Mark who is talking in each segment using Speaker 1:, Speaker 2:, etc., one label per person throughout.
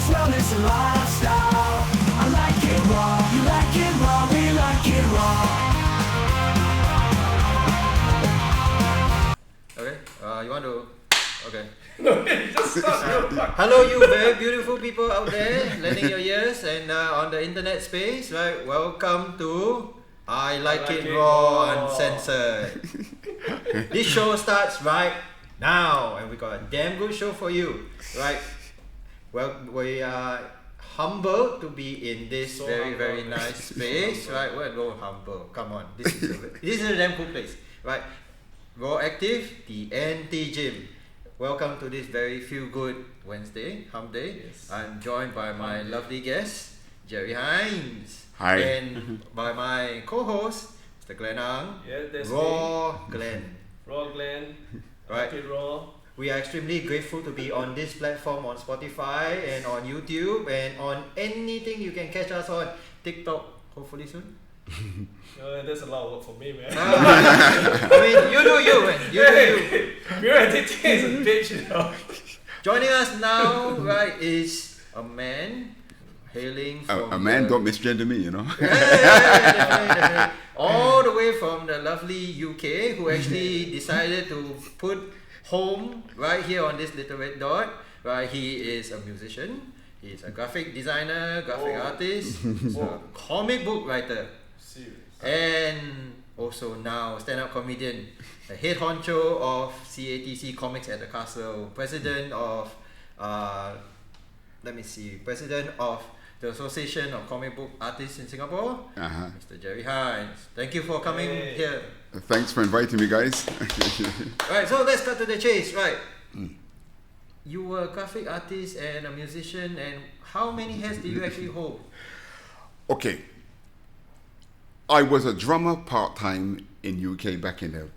Speaker 1: fitness, wellness, and lifestyle. I like it raw, you like it raw, we like it raw.
Speaker 2: Okay, you want to... Okay.
Speaker 3: No, just stop.
Speaker 2: Hello, you very beautiful people out there, lending your ears and on the internet space, right? Welcome to I Like It Raw Uncensored. This show starts right now, and we got a damn good show for you, right? Well, we are humbled to be in this very nice space, right? We're no humble. Come on, this is a damn cool place, right? Raw Active, the anti-gym. Welcome to this very feel-good Wednesday, Hump Day.
Speaker 3: Yes.
Speaker 2: I'm joined by my lovely guest, Jerry Hinds.
Speaker 4: Hi.
Speaker 2: And by my co-host, Mr. Glenn Ang.
Speaker 3: Yeah, that's
Speaker 2: Raw
Speaker 3: me.
Speaker 2: Glenn.
Speaker 3: Raw Glenn.
Speaker 2: Right.
Speaker 3: Like it raw.
Speaker 2: We are extremely grateful to be on this platform on Spotify and on YouTube and on anything you can catch us on TikTok, hopefully soon.
Speaker 3: That's a lot of work for me, man.
Speaker 2: I mean, you do you, man. You do you.
Speaker 3: Pure editing is a bitch, you know.
Speaker 2: Joining us now, right, is a man hailing from
Speaker 4: A man don't misgender me, you know.
Speaker 2: definitely. All the way from the lovely UK, who actually decided to put home right here on this little red dot. Right, he is a musician. He's a graphic designer, graphic artist, a comic book writer,
Speaker 3: Serious.
Speaker 2: and also now stand-up comedian, the head honcho of CATC Comics at the Castle, president of, president of the Association of Comic Book Artists in Singapore, Mr. Jerry Hinds. Thank you for coming here.
Speaker 4: Thanks for inviting me, guys.
Speaker 2: Right, so let's cut to the chase, right? You were a graphic artist and a musician, and how many hats do you actually hold?
Speaker 4: Okay. I was a drummer part-time in UK back in the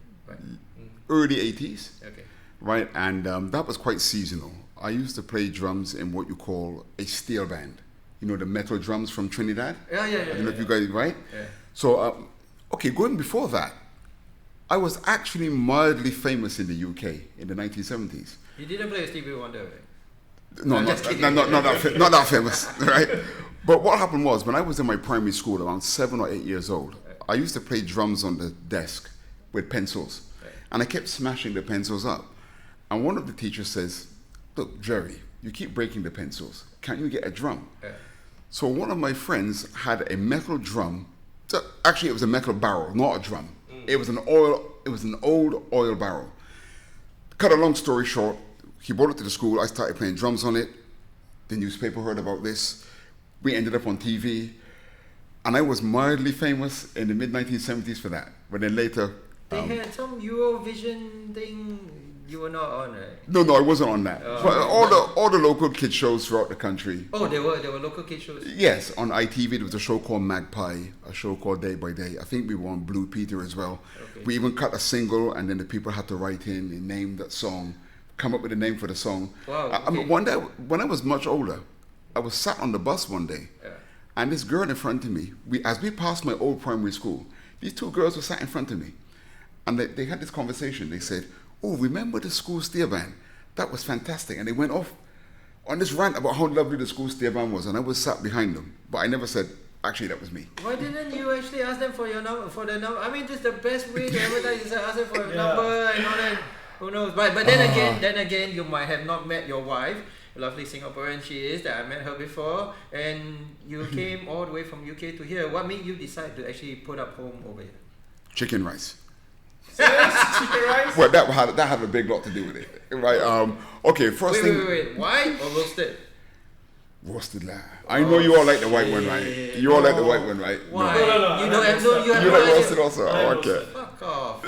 Speaker 4: early 80s.
Speaker 2: Okay.
Speaker 4: Right, and that was quite seasonal. I used to play drums in what you call a steel band. You know, the metal drums from Trinidad?
Speaker 2: Yeah.
Speaker 4: I don't know if you guys, right?
Speaker 2: Yeah.
Speaker 4: So, going before that, I was actually mildly famous in the UK in the 1970s.
Speaker 2: You didn't play Stevie Wonder, right?
Speaker 4: No,
Speaker 2: I'm
Speaker 4: not
Speaker 2: just kidding.
Speaker 4: not that famous, right? But what happened was, when I was in my primary school, around 7 or 8 years old, I used to play drums on the desk with pencils.
Speaker 2: Right.
Speaker 4: And I kept smashing the pencils up. And one of the teachers says, "Look, Jerry, you keep breaking the pencils. Can't you get a drum?"
Speaker 2: Yeah.
Speaker 4: So one of my friends had a metal drum. So actually, it was a metal barrel, not a drum. It was an old oil barrel. Cut a long story short, he brought it to the school. I started playing drums on it. The newspaper heard about this. We ended up on TV. And I was mildly famous in the mid-1970s for that. But then later...
Speaker 2: They had some Eurovision thing you were not on, right?
Speaker 4: No, I wasn't on that. But all the local kid shows throughout the country.
Speaker 2: Oh, there were local kid shows?
Speaker 4: Yes, on ITV there was a show called Magpie, a show called Day by Day. I think we were on Blue Peter as well.
Speaker 2: Okay.
Speaker 4: We even cut a single, and then the people had to write in and name that song, come up with a name for the song.
Speaker 2: Wow,
Speaker 4: I mean, one day, when I was much older, I was sat on the bus one day, and this girl in front of me, as we passed my old primary school, these two girls were sat in front of me, and they had this conversation. They said, "Oh, remember the school steel band? That was fantastic." And they went off on this rant about how lovely the school steel band was, and I was sat behind them, but I never said, actually, that was me.
Speaker 2: Why didn't you actually ask them for your number? I mean, this is the best way to advertise is to ask them for your number and all that. Who knows? But then again, you might have not met your wife, a lovely Singaporean she is, that I met her before, and you came all the way from UK to here. What made you decide to actually put up home over here?
Speaker 4: Chicken rice.
Speaker 3: Chicken rice?
Speaker 4: Well, that had a big lot to do with it, right? Okay, first thing.
Speaker 2: Wait, white or roasted?
Speaker 4: Roasted lamb. I know you all like the white one, right? You all like the white one, right?
Speaker 2: Why?
Speaker 3: No.
Speaker 2: You have
Speaker 4: You
Speaker 2: no
Speaker 4: like
Speaker 2: idea.
Speaker 4: roasted also? Oh, okay.
Speaker 2: Fuck off.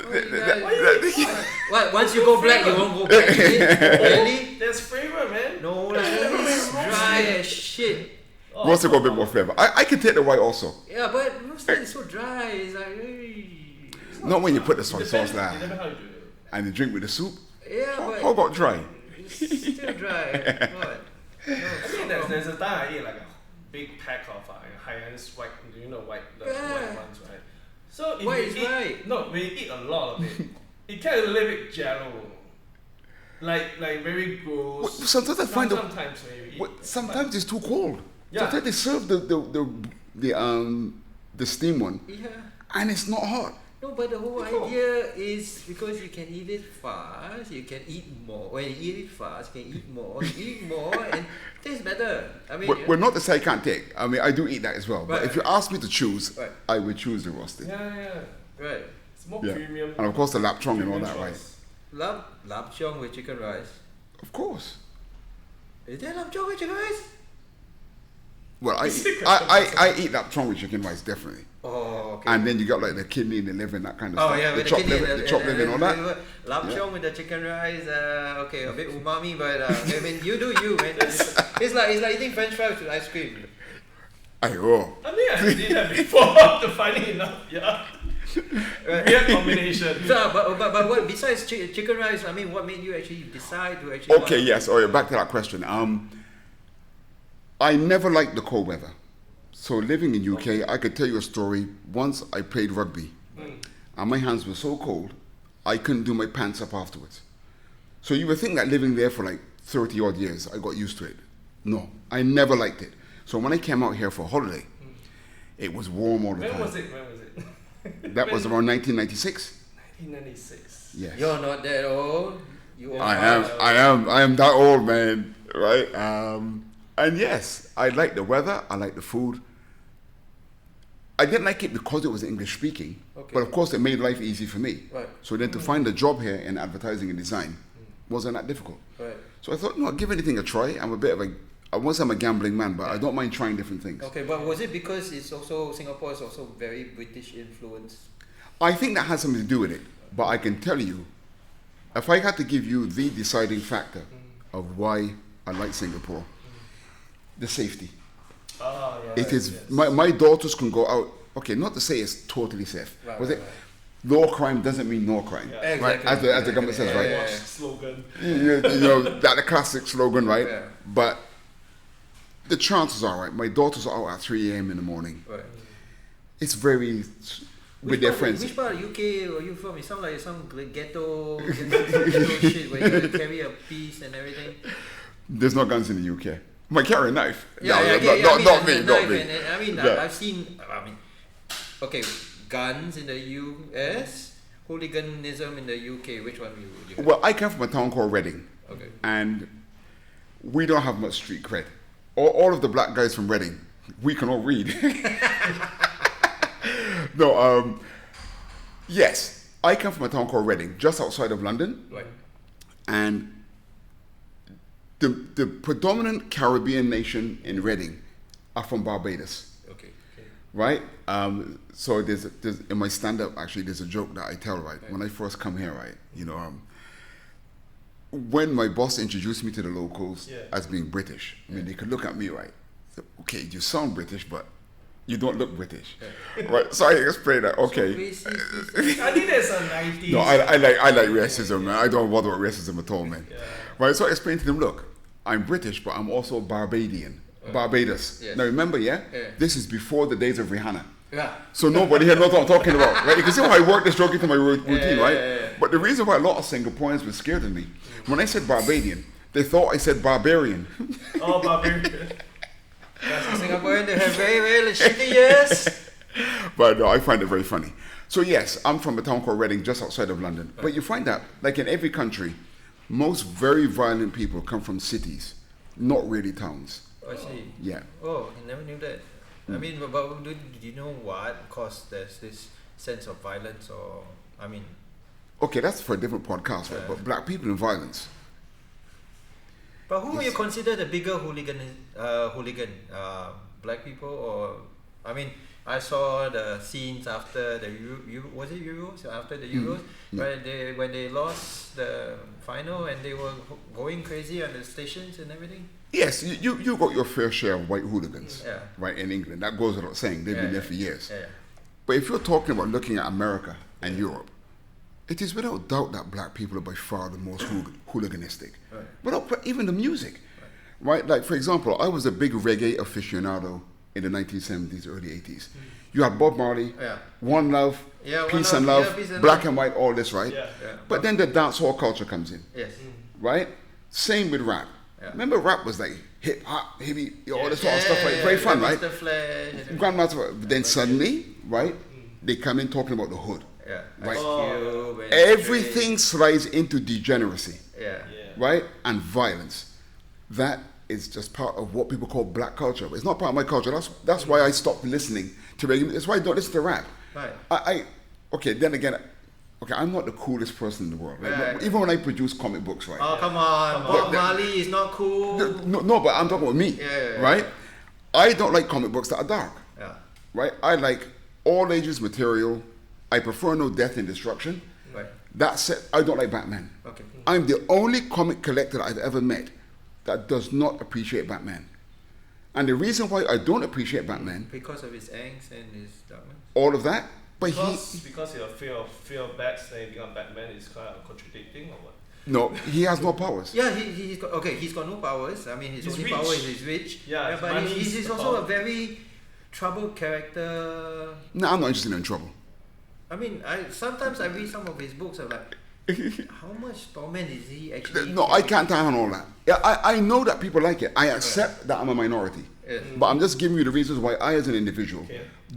Speaker 2: What? Once you go black, you won't go back. Really?
Speaker 3: There's flavor, man.
Speaker 2: No, like it's dry as shit.
Speaker 4: Roasted got a bit more flavor. I can take the white also.
Speaker 2: Yeah, but roasted is so dry. It's like,
Speaker 4: Not when you put the soy sauce
Speaker 3: Depends
Speaker 4: there
Speaker 3: how you do it.
Speaker 4: and you drink with the soup.
Speaker 2: yeah, but
Speaker 4: How about dry?
Speaker 2: it's still dry. What? No,
Speaker 3: I think there's a time I ate like a big pack of high-end white, you know, white ones, right? So if
Speaker 2: White
Speaker 3: you
Speaker 2: is
Speaker 3: eat,
Speaker 2: right.
Speaker 3: no, when you eat a lot of it, it gets a little bit jello. like very gross.
Speaker 4: Sometimes I find
Speaker 3: sometimes when you eat.
Speaker 4: sometimes it's too cold.
Speaker 3: Yeah.
Speaker 4: Sometimes they serve the steam one,
Speaker 2: Yeah.
Speaker 4: and it's not hot.
Speaker 2: No, but the whole idea is because you can eat it fast, you can eat more. When you eat it fast, you can eat more. You eat more and it tastes better. I mean,
Speaker 4: Well, not to say I can't take. I mean, I do eat that as well. But
Speaker 2: Right.
Speaker 4: if you ask me to choose,
Speaker 2: Right.
Speaker 4: I would choose the roasted.
Speaker 3: Yeah.
Speaker 2: right.
Speaker 3: It's more
Speaker 4: Yeah.
Speaker 3: premium.
Speaker 4: And of course the lap chong and all
Speaker 3: premium
Speaker 4: that, right?
Speaker 3: choice.
Speaker 2: Lap chong with chicken rice.
Speaker 4: Of course.
Speaker 2: Is there lap chong with chicken rice?
Speaker 4: Well, I
Speaker 3: Secret.
Speaker 4: eat lap chong with chicken rice, definitely.
Speaker 2: Oh, okay.
Speaker 4: And then you got like the kidney and the liver and that kind of
Speaker 2: Oh
Speaker 4: stuff.
Speaker 2: yeah,
Speaker 4: the
Speaker 2: with the
Speaker 4: chopped
Speaker 2: kidney,
Speaker 4: liver, the chopped liver and all that.
Speaker 2: Lap
Speaker 4: Yeah.
Speaker 2: chong with the chicken rice. Okay, a bit umami, but I mean, you do you, man. It's like eating French fries with ice cream.
Speaker 4: Ayo.
Speaker 3: I think I did that before. Funny enough, yeah.
Speaker 2: Right.
Speaker 3: Weird combination.
Speaker 2: So, but what besides chicken rice? I mean, what made you actually decide to actually?
Speaker 4: Okay, yes. Oh, yeah, back to that question. I never liked the cold weather. So living in UK, I could tell you a story. Once I played rugby, and my hands were so cold, I couldn't do my pants up afterwards. So you would think that living there for like 30 odd years, I got used to it. No, I never liked it. So when I came out here for holiday, it was warm all the
Speaker 3: When
Speaker 4: time.
Speaker 3: was it?
Speaker 4: That was around 1996.
Speaker 3: 1996.
Speaker 4: Yes.
Speaker 2: You're not that old. You are.
Speaker 4: I am that old, man. Right? And yes, I like the weather. I like the food. I didn't like it because it was English speaking,
Speaker 2: Okay.
Speaker 4: but of course it made life easy for me.
Speaker 2: Right.
Speaker 4: So then to find a job here in advertising and design wasn't that difficult.
Speaker 2: Right.
Speaker 4: So I thought, no, I'll give anything a try. I'm a gambling man, but I don't mind trying different things.
Speaker 2: Okay, but was it because it's also Singapore is also very British influence?
Speaker 4: I think that has something to do with it, but I can tell you, if I had to give you the deciding factor of why I like Singapore, the safety.
Speaker 3: Oh, yeah.
Speaker 4: It is,
Speaker 3: yes.
Speaker 4: my daughters can go out, okay, not to say it's totally safe.
Speaker 2: Right,
Speaker 4: Was
Speaker 2: right,
Speaker 4: it? No crime doesn't mean no crime.
Speaker 3: Yeah.
Speaker 4: Right?
Speaker 2: Exactly.
Speaker 4: As the government says,
Speaker 2: Yeah,
Speaker 4: right?
Speaker 2: yeah,
Speaker 3: Watch
Speaker 2: yeah.
Speaker 3: slogan.
Speaker 4: You know, that the classic slogan, right?
Speaker 2: Yeah.
Speaker 4: But the chances are, right, my daughters are out at 3 a.m. in the morning.
Speaker 2: Right.
Speaker 4: It's very, with their friends.
Speaker 2: Which part of UK are you from? It sounds like some ghetto shit where you gotta carry a piece and everything.
Speaker 4: There's no guns in the UK. Might carry a knife.
Speaker 2: Yeah,
Speaker 4: No,
Speaker 2: yeah,
Speaker 4: not
Speaker 2: yeah,
Speaker 4: not
Speaker 2: I
Speaker 4: me,
Speaker 2: mean,
Speaker 4: not
Speaker 2: knife
Speaker 4: me.
Speaker 2: and I mean,
Speaker 4: Yeah.
Speaker 2: I've seen. I mean, okay, guns in the US, hooliganism in the UK. Which one would you?
Speaker 4: Well, I come from a town called Reading,
Speaker 2: Okay.
Speaker 4: and we don't have much street cred. All of the black guys from Reading, we can all read. No, yes, I come from a town called Reading, just outside of London,
Speaker 2: Right.
Speaker 4: and the predominant Caribbean nation in Reading are from Barbados.
Speaker 2: Okay.
Speaker 4: Right? So there's in my stand-up, actually, there's a joke that I tell, right?
Speaker 2: Right.
Speaker 4: When I first come here, right? You know, when my boss introduced me to the locals
Speaker 3: Yeah.
Speaker 4: as being British, I mean, they could look at me, right? So, okay, you sound British, but you don't look British. Right? So I explained that, okay.
Speaker 2: Racist.
Speaker 3: I think there's a 90s.
Speaker 4: No, I like racism, man. I don't bother with racism at all, man.
Speaker 3: Yeah.
Speaker 4: Right? So I explained to them, look, I'm British, but I'm also Barbadian. Barbados.
Speaker 2: Yes.
Speaker 4: Now remember, yeah?
Speaker 2: Yeah.
Speaker 4: This is before the days of Rihanna.
Speaker 2: Yeah.
Speaker 4: So nobody here knows what I'm talking about, right? You can see how I work this joke into my routine, right?
Speaker 2: yeah.
Speaker 4: But the reason why a lot of Singaporeans were scared of me, when I said Barbadian, they thought I said barbarian.
Speaker 3: Oh, barbarian.
Speaker 2: Because in Singaporean they have very, very shitty years.
Speaker 4: But no, I find it very funny. So yes, I'm from a town called Reading, just outside of London. But you find that, like in every country, most very violent people come from cities, not really towns.
Speaker 2: I see.
Speaker 4: Yeah.
Speaker 2: Oh, I never knew that. I mean, but do you know what caused there's this sense of violence, or I mean,
Speaker 4: Okay, that's for a different podcast, right? But black people in violence.
Speaker 2: but who
Speaker 4: Yes.
Speaker 2: you consider the bigger hooligan? Black people, or I mean, I saw the scenes after the was it Euros, after the Euros, where when they lost the final and they were going crazy on the stations and everything.
Speaker 4: Yes, you got your fair share of white hooligans,
Speaker 2: Yeah.
Speaker 4: right, in England. That goes without saying. They've been there for years.
Speaker 2: Yeah.
Speaker 4: But if you're talking about looking at America and Europe, it is without doubt that black people are by far the most hooliganistic.
Speaker 2: Right.
Speaker 4: Without even the music, right? Like, for example, I was a big reggae aficionado in the 1970s, early 80s. You had Bob Marley,
Speaker 2: Yeah.
Speaker 4: One Love,
Speaker 2: Yeah, One
Speaker 4: Peace
Speaker 2: Love,
Speaker 4: and Love,
Speaker 2: yeah, Peace and
Speaker 4: Black
Speaker 2: Love.
Speaker 4: and White, all this, right?
Speaker 3: Yeah.
Speaker 2: Yeah.
Speaker 4: But then the dancehall culture comes in,
Speaker 2: Yes.
Speaker 4: right? Same with rap.
Speaker 2: Yeah.
Speaker 4: Remember, rap was like hip hop, hippie, all this sort of stuff, right? Very fun, right?
Speaker 2: Mr. Flash.
Speaker 4: Grandmaster. Then suddenly, right? They come in talking about the hood.
Speaker 2: Yeah.
Speaker 4: Right.
Speaker 2: Ice Cube and
Speaker 4: Everything slides into degeneracy,
Speaker 2: Yeah.
Speaker 4: right? And violence. That is just part of what people call black culture. It's not part of my culture. That's why I stopped listening to reggae. That's why I don't listen to rap.
Speaker 2: Right.
Speaker 4: Okay, then again, okay, I'm not the coolest person in the world, right?
Speaker 2: Right.
Speaker 4: Even when I produce comic books, right?
Speaker 2: Oh, come on. Bob Marley is not cool.
Speaker 4: No, but I'm talking about me,
Speaker 2: Yeah.
Speaker 4: right? I don't like comic books that are dark,
Speaker 2: Yeah.
Speaker 4: right? I like all ages material. I prefer no death and destruction.
Speaker 2: Right.
Speaker 4: That said, I don't like Batman.
Speaker 2: Okay.
Speaker 4: I'm the only comic collector I've ever met that does not appreciate Batman. And the reason why I don't appreciate Batman,
Speaker 2: Because of his angst and his darkness.
Speaker 4: all of that, but
Speaker 3: Because your fear of bats, then you become Batman is kind of contradicting or what?
Speaker 4: no, he has no powers.
Speaker 2: Yeah, he's got no powers. I mean, his
Speaker 3: He's
Speaker 2: only
Speaker 3: rich.
Speaker 2: power is he's rich.
Speaker 3: Yeah,
Speaker 2: but
Speaker 3: money
Speaker 2: he's
Speaker 3: is
Speaker 2: also
Speaker 3: the
Speaker 2: a
Speaker 3: power.
Speaker 2: very troubled character.
Speaker 4: No, I'm not interested in trouble.
Speaker 2: I mean, sometimes I read some of his books. I'm like, how much torment is he actually?
Speaker 4: No, I can't handle all that. Yeah, I know that people like it. I accept that I'm a minority.
Speaker 2: Yeah.
Speaker 4: But I'm just giving you the reasons why I, as an individual,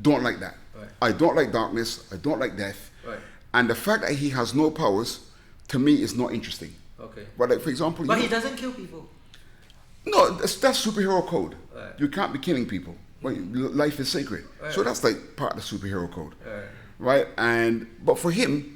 Speaker 4: don't like that.
Speaker 2: Right.
Speaker 4: I don't like darkness. I don't like death.
Speaker 2: Right.
Speaker 4: And the fact that he has no powers, to me, is not interesting.
Speaker 2: Okay.
Speaker 4: But like, for example,
Speaker 2: But
Speaker 4: you
Speaker 2: he doesn't kill people.
Speaker 4: no, that's superhero code.
Speaker 2: Right.
Speaker 4: You can't be killing people. Right? Life is sacred.
Speaker 2: Right.
Speaker 4: So that's like part of the superhero code.
Speaker 2: Right.
Speaker 4: Right? But for him,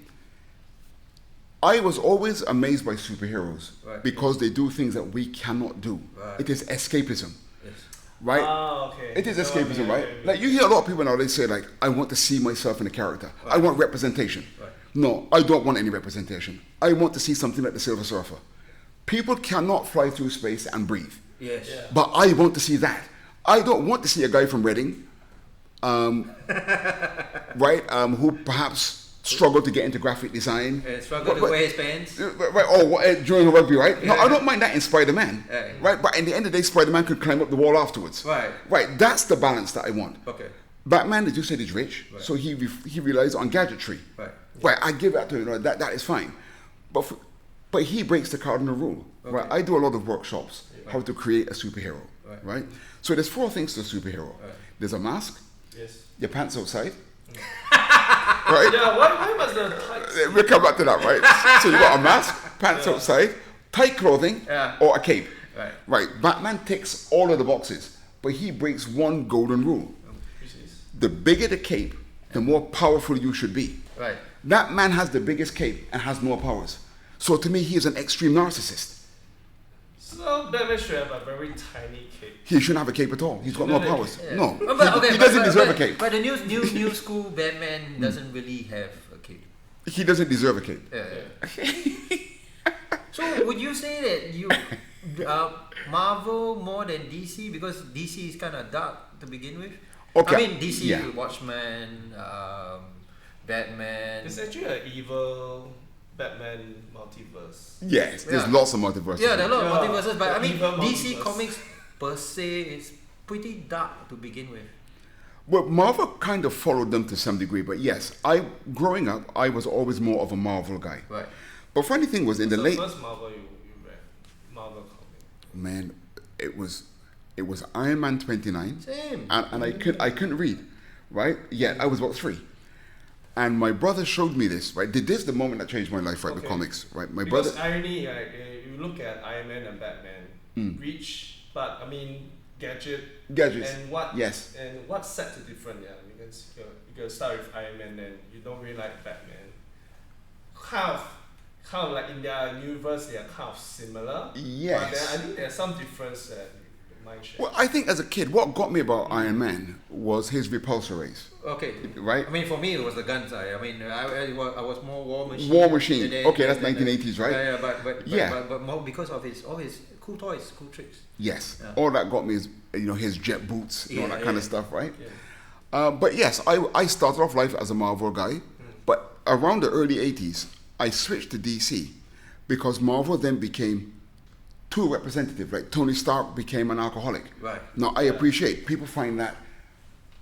Speaker 4: I was always amazed by superheroes
Speaker 2: Right.
Speaker 4: because they do things that we cannot do.
Speaker 2: Right.
Speaker 4: It is escapism.
Speaker 2: Yes.
Speaker 4: Right?
Speaker 3: Ah, okay.
Speaker 4: It is
Speaker 3: No,
Speaker 4: escapism,
Speaker 3: yeah,
Speaker 4: right?
Speaker 3: yeah, yeah.
Speaker 4: Like you hear a lot of people now, they say like, I want to see myself in a character. I want representation.
Speaker 2: Right.
Speaker 4: No, I don't want any representation. I want to see something like the Silver Surfer. People cannot fly through space and breathe.
Speaker 2: Yes.
Speaker 3: Yeah.
Speaker 4: But I want to see that. I don't want to see a guy from Reading, right, who perhaps struggled to get into graphic design.
Speaker 2: And struggle to
Speaker 4: But-
Speaker 2: wear his pants.
Speaker 4: Right, during rugby, right? No, I don't mind that in Spider-Man,
Speaker 2: Yeah.
Speaker 4: right? But in the end of the day, Spider-Man could climb up the wall afterwards.
Speaker 2: Right.
Speaker 4: Right, that's the balance that I want.
Speaker 2: Okay.
Speaker 4: Batman, as you said, is rich,
Speaker 2: Right.
Speaker 4: so he relies on gadgetry.
Speaker 2: Right.
Speaker 4: Right, I give that to him, right, that is fine. But he breaks the cardinal rule. Right,
Speaker 2: Okay.
Speaker 4: I do a lot of workshops, how to create a superhero.
Speaker 2: Right.
Speaker 4: Right? So there's 4 things to a superhero.
Speaker 2: Right.
Speaker 4: There's a mask,
Speaker 3: Yes.
Speaker 4: your pants outside, right?
Speaker 3: Yeah, why must the tights?
Speaker 4: We'll come back to that, right? So you got a mask, pants outside, tight clothing,
Speaker 2: Yeah.
Speaker 4: or a cape.
Speaker 2: Right.
Speaker 4: Right. Batman ticks all of the boxes, but he breaks one golden rule.
Speaker 3: Which is
Speaker 4: The bigger the cape, the more powerful you should be.
Speaker 2: Right.
Speaker 4: That man has the biggest cape and has no powers. So to me, he is an extreme narcissist.
Speaker 3: so Batman should have a very tiny cape.
Speaker 4: He shouldn't have a cape at all. He's got no
Speaker 3: Shouldn't have a
Speaker 4: powers.
Speaker 2: Yeah.
Speaker 4: No.
Speaker 2: But,
Speaker 4: he doesn't deserve a cape.
Speaker 2: But the new school Batman doesn't really have a cape.
Speaker 4: He doesn't deserve a cape.
Speaker 2: So would you say that you Marvel more than DC because DC is kind of dark to begin with?
Speaker 4: Okay.
Speaker 2: I mean DC,
Speaker 4: Yeah.
Speaker 2: Watchmen, Batman.
Speaker 3: It's actually an evil Batman multiverse.
Speaker 4: Yes, there's
Speaker 2: Yeah.
Speaker 4: lots of multiverses.
Speaker 2: Yeah, there are a lot of
Speaker 3: Yeah,
Speaker 2: multiverses, but I mean
Speaker 3: even
Speaker 2: DC
Speaker 3: multiverse.
Speaker 2: comics per se is pretty dark to begin with.
Speaker 4: Well, Marvel kind of followed them to some degree, but yes, growing up, I was always more of a Marvel guy.
Speaker 2: Right.
Speaker 4: But funny thing was, in the
Speaker 3: So
Speaker 4: late
Speaker 3: first Marvel you read Marvel comic.
Speaker 4: man, it was Iron Man 29,
Speaker 2: Same.
Speaker 4: and I couldn't read, right? Yeah, I was about 3, and my brother showed me this. Right, this is the moment that changed my life, right? With
Speaker 3: Okay.
Speaker 4: comics, right? My
Speaker 3: Because
Speaker 4: brother,
Speaker 3: irony, you look at Iron Man and Batman, rich, but I mean gadgets. And what?
Speaker 4: Yes.
Speaker 3: And what sets the difference? Yeah, because you can start with Iron Man, then you don't really like Batman. Kind of like in their universe, they are kind of similar.
Speaker 4: Yes.
Speaker 3: But then I think there's some difference that you might share.
Speaker 4: well, I think as a kid, what got me about Iron Man was his repulsor rays,
Speaker 2: Okay.
Speaker 4: right?
Speaker 2: I mean, for me, it was the guns. I mean, I was more War Machine.
Speaker 4: War Machine.
Speaker 2: and then-
Speaker 4: Okay, that's
Speaker 2: and then-
Speaker 4: 1980s, right?
Speaker 2: Yeah, but
Speaker 4: Yeah.
Speaker 2: but more because of all his cool toys, cool tricks.
Speaker 4: Yes,
Speaker 2: Yeah.
Speaker 4: all that got me is his jet boots and all
Speaker 2: Yeah,
Speaker 4: that kind of
Speaker 2: yeah.
Speaker 4: stuff, right?
Speaker 3: Yeah.
Speaker 4: But yes, I started off life as a Marvel guy, but around the early 80s, I switched to DC because Marvel then became too representative. Like Tony Stark became an alcoholic.
Speaker 2: Right.
Speaker 4: Now I appreciate people find that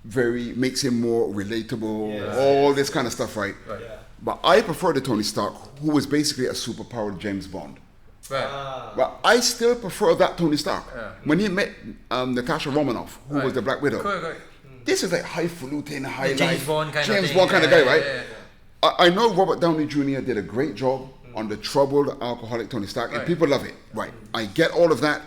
Speaker 4: makes him more relatable,
Speaker 3: Yes.
Speaker 4: all this kind of stuff, right?
Speaker 2: Right.
Speaker 3: Yeah.
Speaker 4: But I prefer the Tony Stark who was basically a superpowered James Bond.
Speaker 2: Right.
Speaker 4: But I still prefer that Tony Stark.
Speaker 2: Yeah.
Speaker 4: When he met Natasha Romanoff, who was the Black Widow.
Speaker 2: Correct.
Speaker 4: This is like highfalutin, high
Speaker 2: James
Speaker 4: life,
Speaker 2: Bond kind
Speaker 4: James
Speaker 2: of
Speaker 4: Bond
Speaker 2: thing.
Speaker 4: kind of guy, right?
Speaker 2: Yeah.
Speaker 4: I know Robert Downey Jr. did a great job on the troubled alcoholic Tony Stark, and
Speaker 2: Right.
Speaker 4: people love it. Right. I get all of that.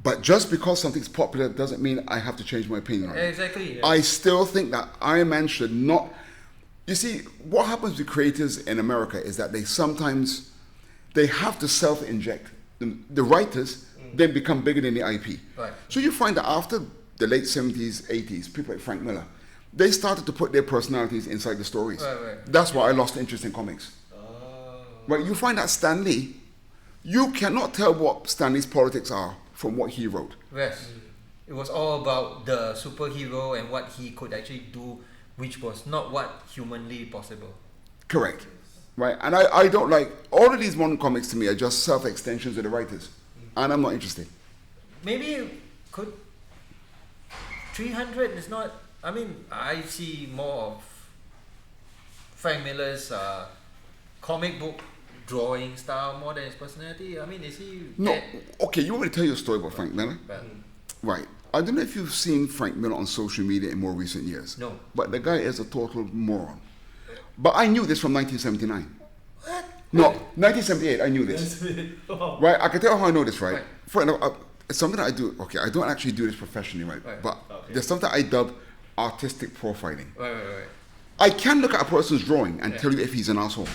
Speaker 4: But just because something's popular doesn't mean I have to change my opinion on it.
Speaker 2: Exactly.
Speaker 4: I still think that Iron Man should not. You see, what happens with creators in America is that they sometimes they have to self-inject. The writers then become bigger than the IP.
Speaker 2: Right.
Speaker 4: So you find that after the late 70s, 80s, people like Frank Miller, they started to put their personalities inside the stories.
Speaker 2: Right.
Speaker 4: That's why I lost interest in comics. Right? You find that Stan Lee, you cannot tell what Stan Lee's politics are from what he wrote.
Speaker 2: Yes. It was all about the superhero and what he could actually do, which was not what humanly possible.
Speaker 4: Correct. Right? And I don't like, all of these modern comics to me are just self-extensions of the writers. And I'm not interested.
Speaker 2: Maybe could 300 is not. I mean, I see more of Frank Miller's comic book drawing style more than his personality. I mean, is he?
Speaker 4: No, okay, you want me to tell you a story about Frank Miller?
Speaker 2: Well,
Speaker 4: Right. I don't know if you've seen Frank Miller on social media in more recent years.
Speaker 2: No.
Speaker 4: But the guy is a total moron. But I knew this from 1979.
Speaker 2: What?
Speaker 4: No, 1978, I knew this. Right? I can tell how I know this, right?
Speaker 2: Right.
Speaker 4: For it's something that I do. Okay, I don't actually do this professionally, right?
Speaker 2: Right.
Speaker 4: But
Speaker 3: Okay.
Speaker 4: there's something I dub artistic profiling.
Speaker 2: Right.
Speaker 4: I can look at a person's drawing and tell you if he's an asshole.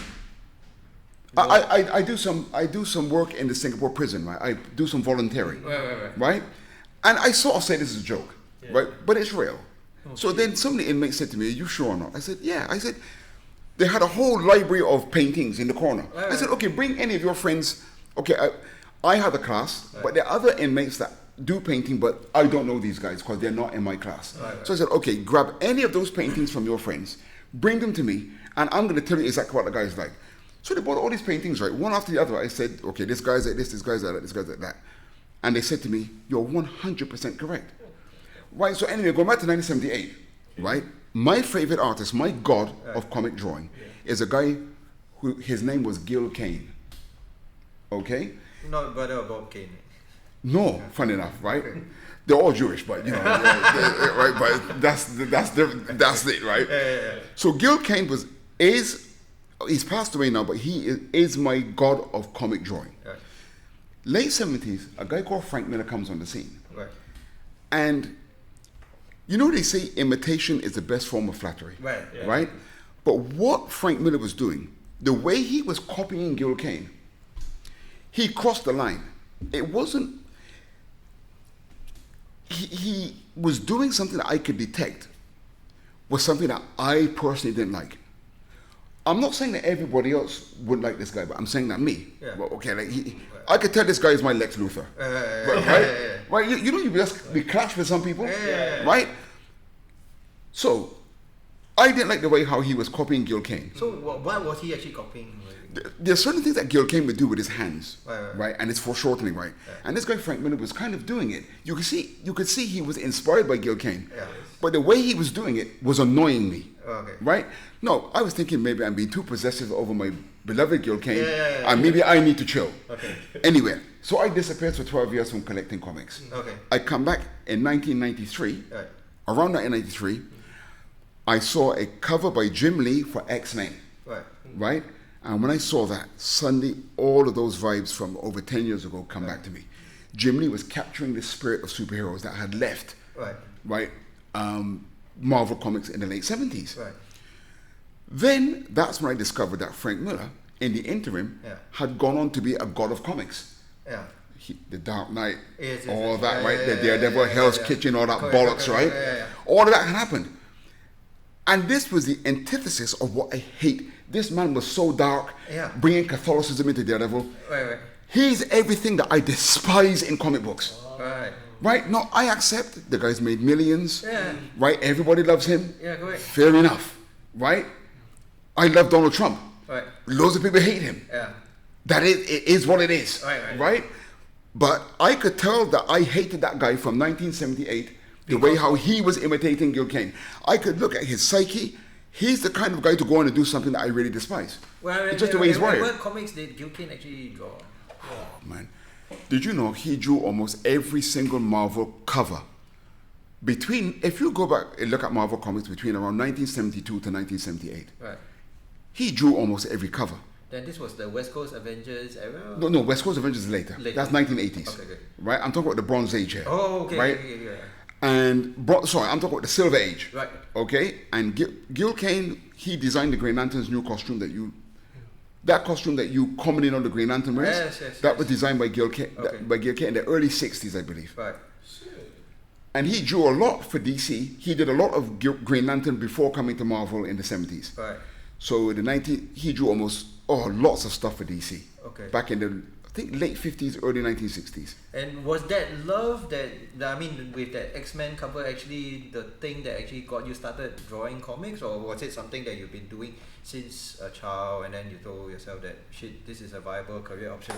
Speaker 4: I do some work in the Singapore prison, right? I do some volunteering, right? And I sort of say this is a joke, right? But it's real. So then some of the inmates said to me, "Are you sure or not?" I said, "Yeah." I said, they had a whole library of paintings in the corner. I said, "Okay, bring any of your friends." Okay, I have a class, but there are other inmates that do painting, but I don't know these guys because they're not in my class. So I said, "Okay, grab any of those paintings from your friends, bring them to me, and I'm going to tell you exactly what the guy's like." So they bought all these paintings, right, one after the other. I said, "Okay, this guy's like this guy's like that, this guy's like that." And they said to me, "You're 100% correct." Right, so anyway, going back to 1978, right? My favorite artist, my god of comic drawing, is a guy who, his name was Gil Kane. Okay?
Speaker 2: Not brother of Bob Kane.
Speaker 4: No, funny enough, right? They're all Jewish, but you know, right? But that's it, right? So Gil Kane he's passed away now, but he is my god of comic drawing. Late 70s, a guy called Frank Miller comes on the scene.
Speaker 2: Right.
Speaker 4: And you know they say imitation is the best form of flattery.
Speaker 2: Right.
Speaker 3: Yeah.
Speaker 4: Right? But what Frank Miller was doing, the way he was copying Gil Kane, he crossed the line. It wasn't, he was doing something that I could detect was something that I personally didn't like. I'm not saying that everybody else would like this guy, but I'm saying that me.
Speaker 2: Yeah.
Speaker 4: Well, okay, like I could tell this guy is my Lex Luthor. Right? Right? You know, you just be clashed with some people, right? So, I didn't like the way how he was copying Gil Kane.
Speaker 2: So what was he actually copying?
Speaker 4: There's certain things that Gil Kane would do with his hands,
Speaker 2: Right.
Speaker 4: And it's foreshortening, right? And this guy Frank Miller was kind of doing it. You could see he was inspired by Gil Kane, but the way he was doing it was annoying me.
Speaker 2: Okay.
Speaker 4: Right? No, I was thinking maybe I'm being too possessive over my beloved Gil Kane, and maybe I need to chill.
Speaker 2: Okay.
Speaker 4: Anyway, so I disappeared for 12 years from collecting comics.
Speaker 2: Okay.
Speaker 4: I come back in 1993.
Speaker 2: Right.
Speaker 4: Around 1993, I saw a cover by Jim Lee for X-Men.
Speaker 2: Right.
Speaker 4: Right? And when I saw that, suddenly all of those vibes from over 10 years ago come back to me. Jim Lee was capturing the spirit of superheroes that had left, right? Marvel Comics in the late 70s.
Speaker 2: Right.
Speaker 4: Then that's when I discovered that Frank Miller, in the interim, had gone on to be a god of comics.
Speaker 2: Yeah.
Speaker 4: The Dark Knight,
Speaker 2: Yes,
Speaker 4: all
Speaker 2: yes,
Speaker 4: that,
Speaker 2: yeah,
Speaker 4: right?
Speaker 2: yeah,
Speaker 4: The Daredevil, Hell's Kitchen, all that
Speaker 2: Correct,
Speaker 4: bollocks,
Speaker 2: correct,
Speaker 4: right?
Speaker 2: yeah.
Speaker 4: All of that had happened. And this was the antithesis of what I hate. This man was so dark, bringing Catholicism into Daredevil.
Speaker 2: Right.
Speaker 4: He's everything that I despise in comic books.
Speaker 2: Right.
Speaker 4: Right? No, I accept the guy's made millions.
Speaker 2: Yeah.
Speaker 4: Right? Everybody loves him.
Speaker 2: Yeah, correct.
Speaker 4: Fair enough. Right? I love Donald Trump.
Speaker 2: Right.
Speaker 4: Loads of people hate him.
Speaker 2: Yeah.
Speaker 4: That it is what it is.
Speaker 2: Right.
Speaker 4: But I could tell that I hated that guy from 1978, the way how he was imitating Gil Kane. I could look at his psyche. He's the kind of guy to go on and do something that I really despise.
Speaker 2: Well,
Speaker 4: it's just the way he's wired.
Speaker 2: What comics did Gil Kane actually draw?
Speaker 4: Man, did you know he drew almost every single Marvel cover? If you go back and look at Marvel Comics between around 1972 to 1978,
Speaker 2: Right.
Speaker 4: he drew almost every cover.
Speaker 2: Then this was the West Coast Avengers era?
Speaker 4: No, West Coast Avengers is later. That's 1980s.
Speaker 2: Okay, good.
Speaker 4: Right? I'm talking about the Bronze Age here.
Speaker 2: Oh, okay.
Speaker 4: Right?
Speaker 2: Okay.
Speaker 4: And, sorry, I'm talking about the Silver Age.
Speaker 2: Right.
Speaker 4: Okay? And Gil Kane, he designed the Green Lantern's new costume that costume that you commonly know the Green Lantern wears. That was designed by Gil Kane, in the early 60s, I believe.
Speaker 2: Right.
Speaker 4: And he drew a lot for DC. He did a lot of Green Lantern before coming to Marvel in the 70s.
Speaker 2: Right.
Speaker 4: So he drew lots of stuff for DC.
Speaker 2: Okay.
Speaker 4: Back in the, I think, late 50s, early 1960s.
Speaker 2: And was that love with that X-Men cover actually the thing that actually got you started drawing comics, or was it something that you've been doing since a child and then you told yourself that shit, this is a viable career option?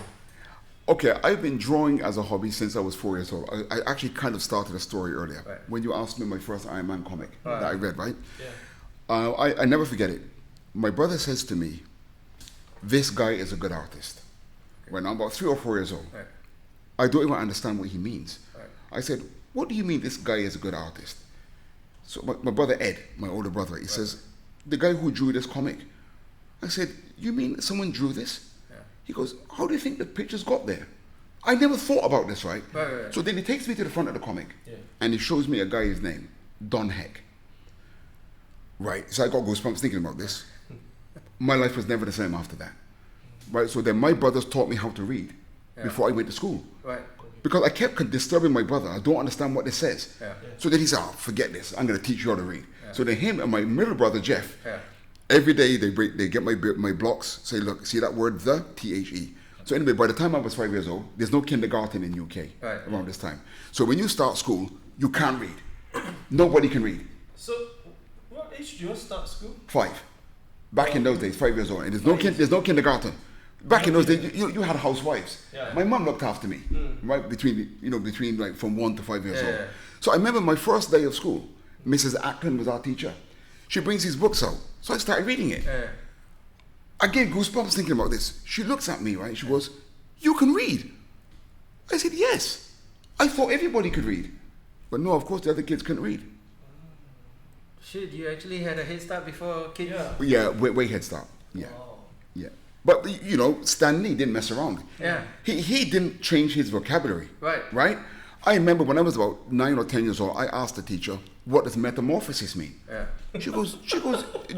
Speaker 4: Okay, I've been drawing as a hobby since I was 4 years old. I actually kind of started a story earlier.
Speaker 2: Right.
Speaker 4: When you asked me my first Iron Man comic that I read, right?
Speaker 3: Yeah.
Speaker 4: I never forget it. My brother says to me, this guy is a good artist. When I'm about 3 or 4 years old.
Speaker 2: Right.
Speaker 4: I don't even understand what he means.
Speaker 2: Right.
Speaker 4: I said, what do you mean this guy is a good artist? So my brother Ed, my older brother, he says, the guy who drew this comic. I said, you mean someone drew this? He goes, how do you think the pictures got there? I never thought about this, right?
Speaker 2: Right.
Speaker 4: So then he takes me to the front of the comic and he shows me a guy's name, Don Heck. Right, so I got goosebumps thinking about this. My life was never the same after that. Right, so then my brothers taught me how to read before I went to school.
Speaker 2: Right.
Speaker 4: Because I kept disturbing my brother. I don't understand what this says.
Speaker 2: Yeah.
Speaker 4: So then he said, forget this. I'm going to teach you how to read. So then him and my middle brother, Jeff,
Speaker 2: Yeah.
Speaker 4: every day they get my blocks, say, look, see that word, the, T-H-E. So anyway, by the time I was 5 years old, there's no kindergarten in UK around this time. So when you start school, you can't read. Nobody can read.
Speaker 3: So, what age do you start school?
Speaker 4: 5. Back in those days, 5 years old. And there's no kindergarten. Back in those days, you had housewives.
Speaker 3: Yeah.
Speaker 4: My mom looked after me, right, between like from 1 to 5 years old.
Speaker 2: Yeah.
Speaker 4: So I remember my first day of school, Mrs. Ackland was our teacher. She brings these books out. So I started reading it.
Speaker 2: Yeah.
Speaker 4: I get goosebumps thinking about this. She looks at me, right? She goes, you can read? I said, yes. I thought everybody could read. But no, of course, the other kids couldn't read.
Speaker 2: Shit, you actually had a head start before kids?
Speaker 3: Yeah.
Speaker 4: Yeah, way head start. Yeah,
Speaker 3: Oh.
Speaker 4: yeah. But, Stan Lee didn't mess around.
Speaker 2: Yeah.
Speaker 4: He didn't change his vocabulary.
Speaker 2: Right.
Speaker 4: Right? I remember when I was about 9 or 10 years old, I asked the teacher, what does metamorphosis mean?
Speaker 2: Yeah.
Speaker 4: She goes,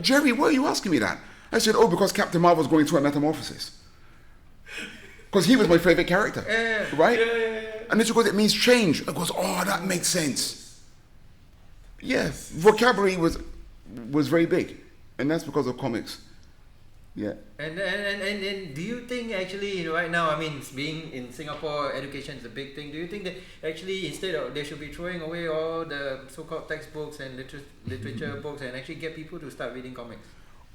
Speaker 4: Jerry, why are you asking me that? I said, because Captain Marvel's going through a metamorphosis. Because he was my favorite character.
Speaker 2: Yeah.
Speaker 4: Right?
Speaker 3: Yeah.
Speaker 4: And then she goes, it means change. I goes, that makes sense. Yeah, vocabulary was very big. And that's because of comics. Yeah.
Speaker 2: And do you think actually right now, I mean, being in Singapore, education is a big thing. Do you think that actually instead of they should be throwing away all the so-called textbooks and literature books and actually get people to start reading comics?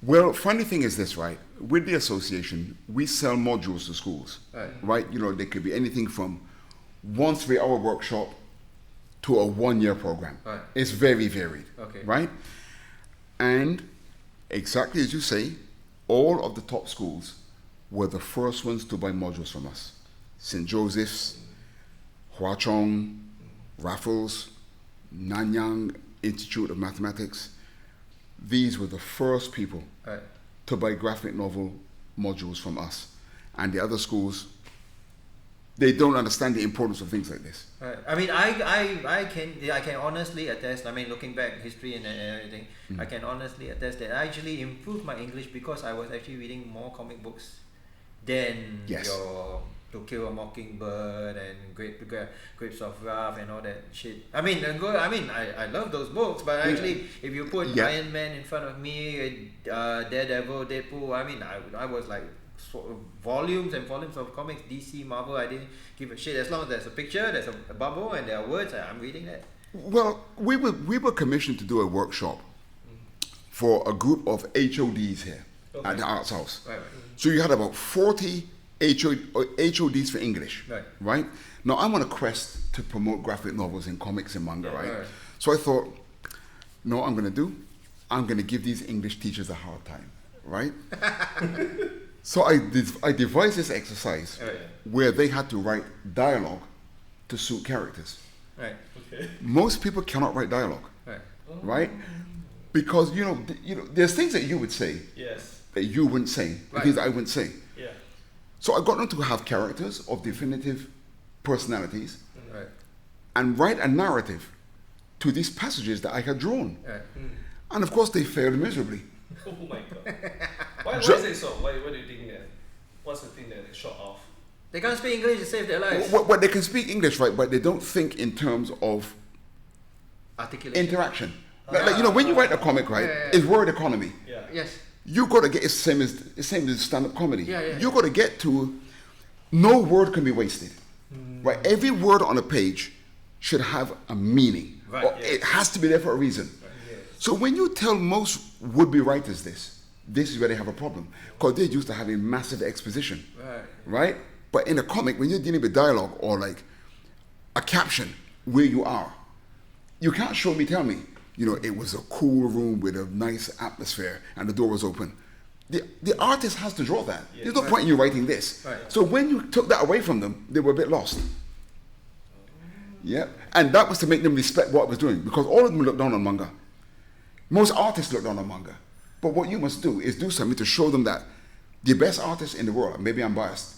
Speaker 4: Well, funny thing is this, right? With the association, we sell modules to schools, right? They could be anything from 1 3-hour workshop to a 1-year program.
Speaker 2: Right.
Speaker 4: It's very varied,
Speaker 2: Okay.
Speaker 4: right? And exactly as you say, all of the top schools were the first ones to buy modules from us. St. Joseph's, Hwa Chong, Raffles, Nanyang Institute of Mathematics. These were the first people to buy graphic novel modules from us. And the other schools, they don't understand the importance of things like this.
Speaker 2: Right. I mean, I can honestly attest. I mean, looking back history and everything, I can honestly attest that I actually improved my English because I was actually reading more comic books than your To Kill a Mockingbird and Grapes of Wrath and all that shit. I mean, I love those books, but actually, if you put Iron Man in front of me, Daredevil, Deadpool, I mean, I was like volumes and volumes of comics, DC, Marvel. I didn't give a shit as long as there's a picture, there's a bubble, and there are words. I'm reading that.
Speaker 4: Well, we were commissioned to do a workshop for a group of HODs here at the Arts House.
Speaker 2: Right.
Speaker 4: So you had about 40 HODs for English, right? Now I'm on a quest to promote graphic novels and comics and manga, right? So I thought, I'm going to give these English teachers a hard time, right? So I devised this exercise
Speaker 2: Right.
Speaker 4: where they had to write dialogue to suit characters.
Speaker 2: Right.
Speaker 3: Okay.
Speaker 4: Most people cannot write dialogue,
Speaker 2: Right.
Speaker 4: right? Because you know, there's things that you would say
Speaker 3: Yes.
Speaker 4: that you wouldn't say,
Speaker 2: Right.
Speaker 4: things that I wouldn't say.
Speaker 3: Yeah.
Speaker 4: So I got them to have characters of definitive personalities
Speaker 2: Right.
Speaker 4: and write a narrative to these passages that I had drawn.
Speaker 2: Right.
Speaker 4: And of course, they failed miserably.
Speaker 3: Oh my god. Why
Speaker 4: Ju-
Speaker 3: is it so? Why do you think that? What's the thing that they shot off?
Speaker 2: They can't speak English to save their lives.
Speaker 4: Well, they can speak English, right? But they don't think in terms of
Speaker 2: Articulation.
Speaker 4: interaction. Like, you know, when you write a comic, right,
Speaker 2: Yeah.
Speaker 4: it's word economy.
Speaker 3: Yeah.
Speaker 2: Yes.
Speaker 4: You got to get the same as stand-up comedy.
Speaker 2: Yeah.
Speaker 4: You got to get to no word can be wasted, right? Every word on a page should have a meaning.
Speaker 2: Right,
Speaker 4: Or
Speaker 3: yes.
Speaker 4: it has to be there for a reason.
Speaker 3: Yes.
Speaker 4: So when you tell most would-be writers this is where they have a problem because they're used to having massive exposition,
Speaker 2: Right.
Speaker 4: right? But in a comic, when you're dealing with dialogue or like a caption where you are, you can't tell me, you know, it was a cool room with a nice atmosphere and the door was open. The artist has to draw that. There's no point in you writing this.
Speaker 2: Right.
Speaker 4: So when you took that away from them, they were a bit lost. Yeah, and that was to make them respect what I was doing because all of them looked down on manga. Most artists look down on manga. But what you must do is do something to show them that the best artists in the world, maybe I'm biased.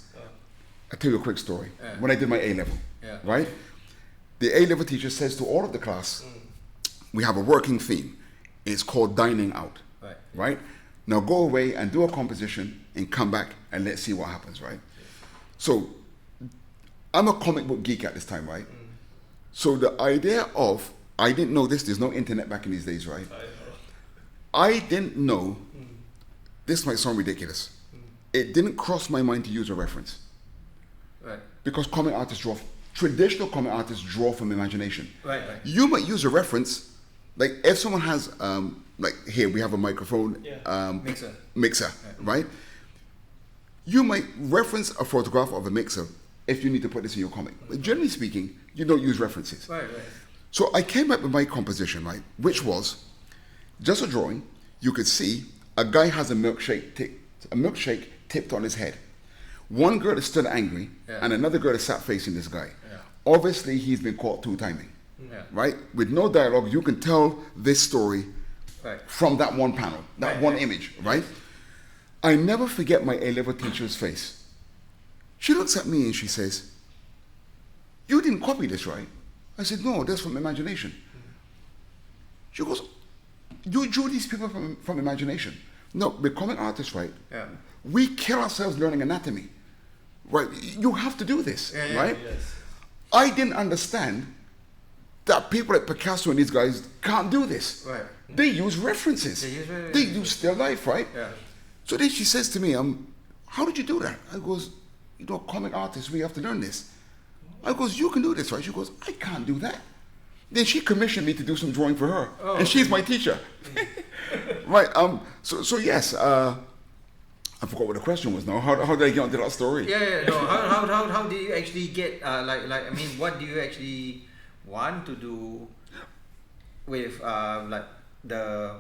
Speaker 4: I'll tell you a quick story.
Speaker 2: Yeah.
Speaker 4: When I did my A-level,
Speaker 2: Yeah.
Speaker 4: right? The A-level teacher says to all of the class, we have a working theme. It's called dining out,
Speaker 2: Right.
Speaker 4: right? Now go away and do a composition and come back and let's see what happens, right? So I'm a comic book geek at this time, right? So the idea of, I didn't know this, there's no internet back in these days, right? I didn't know, this might sound ridiculous. It didn't cross my mind to use a reference
Speaker 2: Right.
Speaker 4: because comic artists traditional comic artists draw from imagination.
Speaker 2: Right.
Speaker 4: You might use a reference, like if someone has, like here we have a microphone mixer, right? You might reference a photograph of a mixer if you need to put this in your comic. But generally speaking, you don't use references.
Speaker 2: Right.
Speaker 4: So I came up with my composition, right, which was just a drawing. You could see a guy has a milkshake tipped on his head. One girl is still angry, and another girl is sat facing this guy.
Speaker 2: Yeah.
Speaker 4: Obviously, he's been caught two-timing,
Speaker 2: Yeah.
Speaker 4: right? With no dialogue, you can tell this story
Speaker 2: Right.
Speaker 4: from that one panel, that
Speaker 2: Right,
Speaker 4: one
Speaker 2: right.
Speaker 4: image, right? I never forget my A-level teacher's face. She looks at me and she says, "You didn't copy this, right?" I said, "No, that's from imagination." She goes, "You drew these people from imagination." No, we're comic artists, right?
Speaker 2: Yeah.
Speaker 4: We kill ourselves learning anatomy, right? You have to do this,
Speaker 2: Yeah, yeah,
Speaker 4: right?
Speaker 3: Yes.
Speaker 4: I didn't understand that people like Picasso and these guys can't do this.
Speaker 2: Right.
Speaker 4: They use references.
Speaker 2: They use references.
Speaker 4: They use still life, right?
Speaker 2: Yeah.
Speaker 4: So then she says to me, "How did you do that?" I goes, "You know, comic artists, we have to learn this." I goes, "You can do this, right?" She goes, "I can't do that." Then she commissioned me to do some drawing for her, and she's my teacher, right? So yes, I forgot what the question was now. How did I get onto that story?
Speaker 2: Yeah. No. How do you actually get like I mean, what do you actually want to do with like the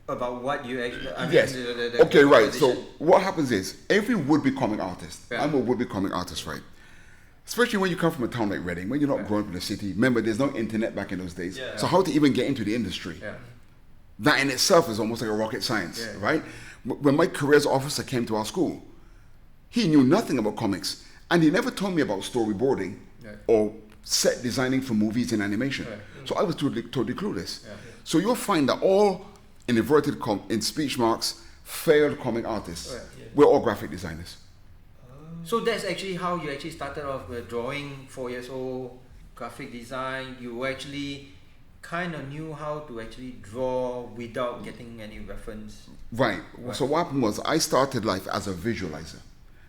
Speaker 2: about what you actually? I mean,
Speaker 4: Yes.
Speaker 2: the
Speaker 4: Okay, right. So
Speaker 2: composition.
Speaker 4: what happens is every would-be comic artist.
Speaker 2: Yeah.
Speaker 4: I'm a would-be comic artist, right? Especially when you come from a town like Reading, when you're not growing up in the city. Remember, there's no internet back in those days.
Speaker 3: Yeah.
Speaker 4: So how to even get into the industry?
Speaker 2: Yeah.
Speaker 4: That in itself is almost like a rocket science,
Speaker 2: Yeah.
Speaker 4: right? When my careers officer came to our school, he knew nothing about comics, and he never told me about storyboarding
Speaker 2: Yeah.
Speaker 4: or set designing for movies and animation.
Speaker 2: Right.
Speaker 4: So I was totally clueless.
Speaker 2: Yeah.
Speaker 4: So you'll find that all, in inverted in speech marks, failed comic artists,
Speaker 2: Right.
Speaker 4: we're all graphic designers.
Speaker 2: So that's actually how you actually started off with drawing, 4 years old, graphic design. You actually kind of knew how to actually draw without getting any reference.
Speaker 4: Right. So what happened was I started life as a visualizer.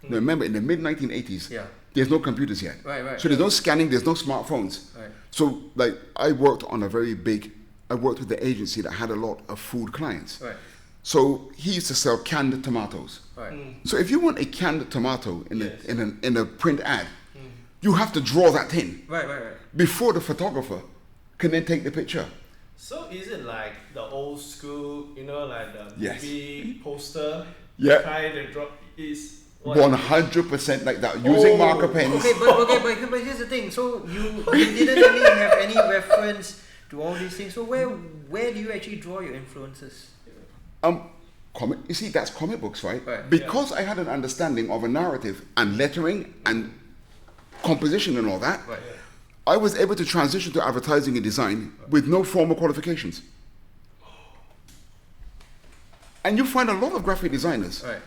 Speaker 4: Now remember, in the mid-1980s,
Speaker 2: Yeah.
Speaker 4: there's no computers yet.
Speaker 2: Right.
Speaker 4: So there's no scanning, there's no smartphones.
Speaker 2: Right.
Speaker 4: So like I worked with the agency that had a lot of food clients.
Speaker 2: Right.
Speaker 4: So he used to sell canned tomatoes.
Speaker 2: Right.
Speaker 4: So if you want a canned tomato
Speaker 3: Yes.
Speaker 4: in a print ad, you have to draw that in
Speaker 2: Right.
Speaker 4: before the photographer can then take the picture.
Speaker 3: So is it like the old school, like the
Speaker 4: Yes.
Speaker 3: movie poster?
Speaker 4: Yeah.
Speaker 3: try to draw is
Speaker 4: 100% like that, using marker pens.
Speaker 2: Okay, but here's the thing. So you didn't really have any reference to all these things. So where do you actually draw your influences?
Speaker 4: You see, that's comic books, right?
Speaker 2: Right.
Speaker 4: Because I had an understanding of a narrative and lettering and composition and all that,
Speaker 2: Right.
Speaker 4: I was able to transition to advertising and design with no formal qualifications. And you find a lot of graphic designers.
Speaker 2: Right.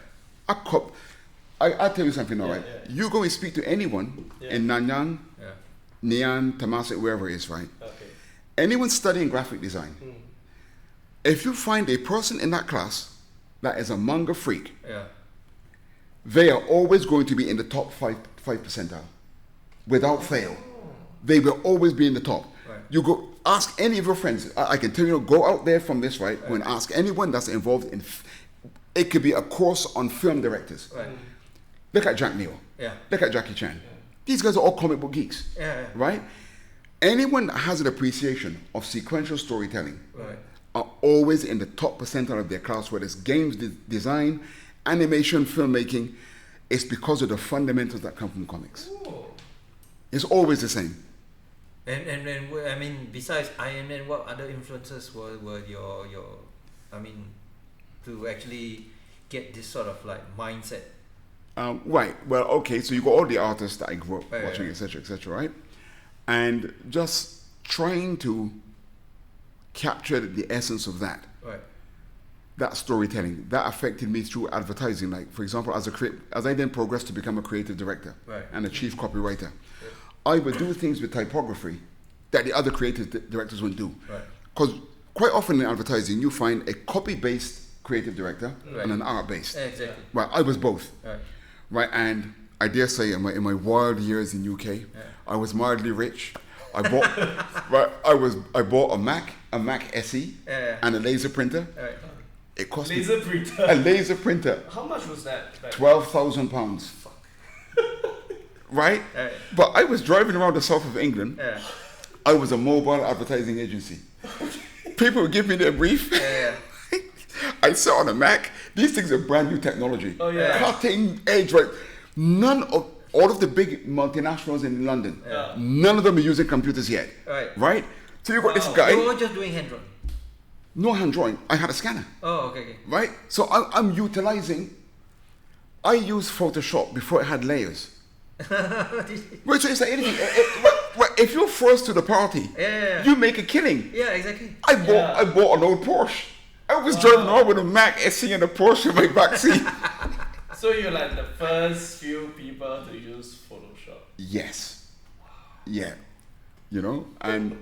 Speaker 4: I'll tell you something now, right?
Speaker 3: yeah.
Speaker 4: You go and speak to anyone in Nanyang,
Speaker 2: Yeah.
Speaker 4: Nian, Temasek, wherever it is, right?
Speaker 3: Okay.
Speaker 4: Anyone studying graphic design, if you find a person in that class that is a manga freak,
Speaker 2: Yeah.
Speaker 4: they are always going to be in the top 5 percentile. Without fail. They will always be in the top.
Speaker 2: Right.
Speaker 4: You go ask any of your friends. I can tell you, go out there from this, right? Go and ask anyone that's involved in. It could be a course on film directors.
Speaker 2: Right.
Speaker 4: Look at Jack Neo.
Speaker 2: Yeah.
Speaker 4: Look at Jackie Chan. These guys are all comic book geeks.
Speaker 2: Yeah.
Speaker 4: Right? Anyone that has an appreciation of sequential storytelling
Speaker 2: Right.
Speaker 4: are always in the top percentile of their class, whether it's games design, animation, filmmaking. It's because of the fundamentals that come from comics.
Speaker 3: Oh.
Speaker 4: It's always the same.
Speaker 2: And I mean, besides Iron Man, what other influences were your I mean, to actually get this sort of like mindset?
Speaker 4: Right. Well, okay. So you got all the artists that I grew up
Speaker 2: Right,
Speaker 4: watching,
Speaker 2: right.
Speaker 4: etc., right? And just trying to capture the essence of that.
Speaker 2: Right.
Speaker 4: That storytelling that affected me through advertising. Like, for example, as I then progressed to become a creative director
Speaker 2: Right.
Speaker 4: and a chief copywriter, I would do things with typography that the other creative directors wouldn't do.
Speaker 2: Right.
Speaker 4: Because quite often in advertising, you find a copy-based creative director
Speaker 2: Right.
Speaker 4: and an art-based.
Speaker 2: Exactly.
Speaker 4: Right. I was both.
Speaker 2: Right.
Speaker 4: Right, and I dare say in my wild years in UK, I was mildly rich. I bought I bought a Mac SE
Speaker 2: Yeah.
Speaker 4: and a laser printer.
Speaker 2: Right.
Speaker 4: It cost
Speaker 3: Laser
Speaker 4: me
Speaker 3: printer.
Speaker 4: a laser printer,
Speaker 3: How much was that? Back
Speaker 4: £12,000. Right?
Speaker 2: Right.
Speaker 4: But I was driving around the south of England.
Speaker 2: Yeah.
Speaker 4: I was a mobile advertising agency. People would give me their brief.
Speaker 2: Yeah.
Speaker 4: I sat on a Mac. These things are brand new technology.
Speaker 3: Oh, yeah.
Speaker 4: Cutting edge, right? All of the big multinationals in London,
Speaker 3: Yeah.
Speaker 4: none of them are using computers yet.
Speaker 2: Right.
Speaker 4: Right? So you got this
Speaker 3: Wow.
Speaker 4: guy,
Speaker 2: You were just doing hand drawing.
Speaker 4: no hand drawing. I had a scanner.
Speaker 2: Oh, okay.
Speaker 4: Right? So I'm utilizing, I used Photoshop before it had layers. Right, so it's like anything. If you're first to the party,
Speaker 2: Yeah.
Speaker 4: you make a killing.
Speaker 2: Yeah, exactly.
Speaker 4: I bought an old Porsche. I was driving around with a Mac SE and a Porsche in my backseat.
Speaker 3: So you're like the first few people to use Photoshop.
Speaker 4: Yes. Yeah. You know, and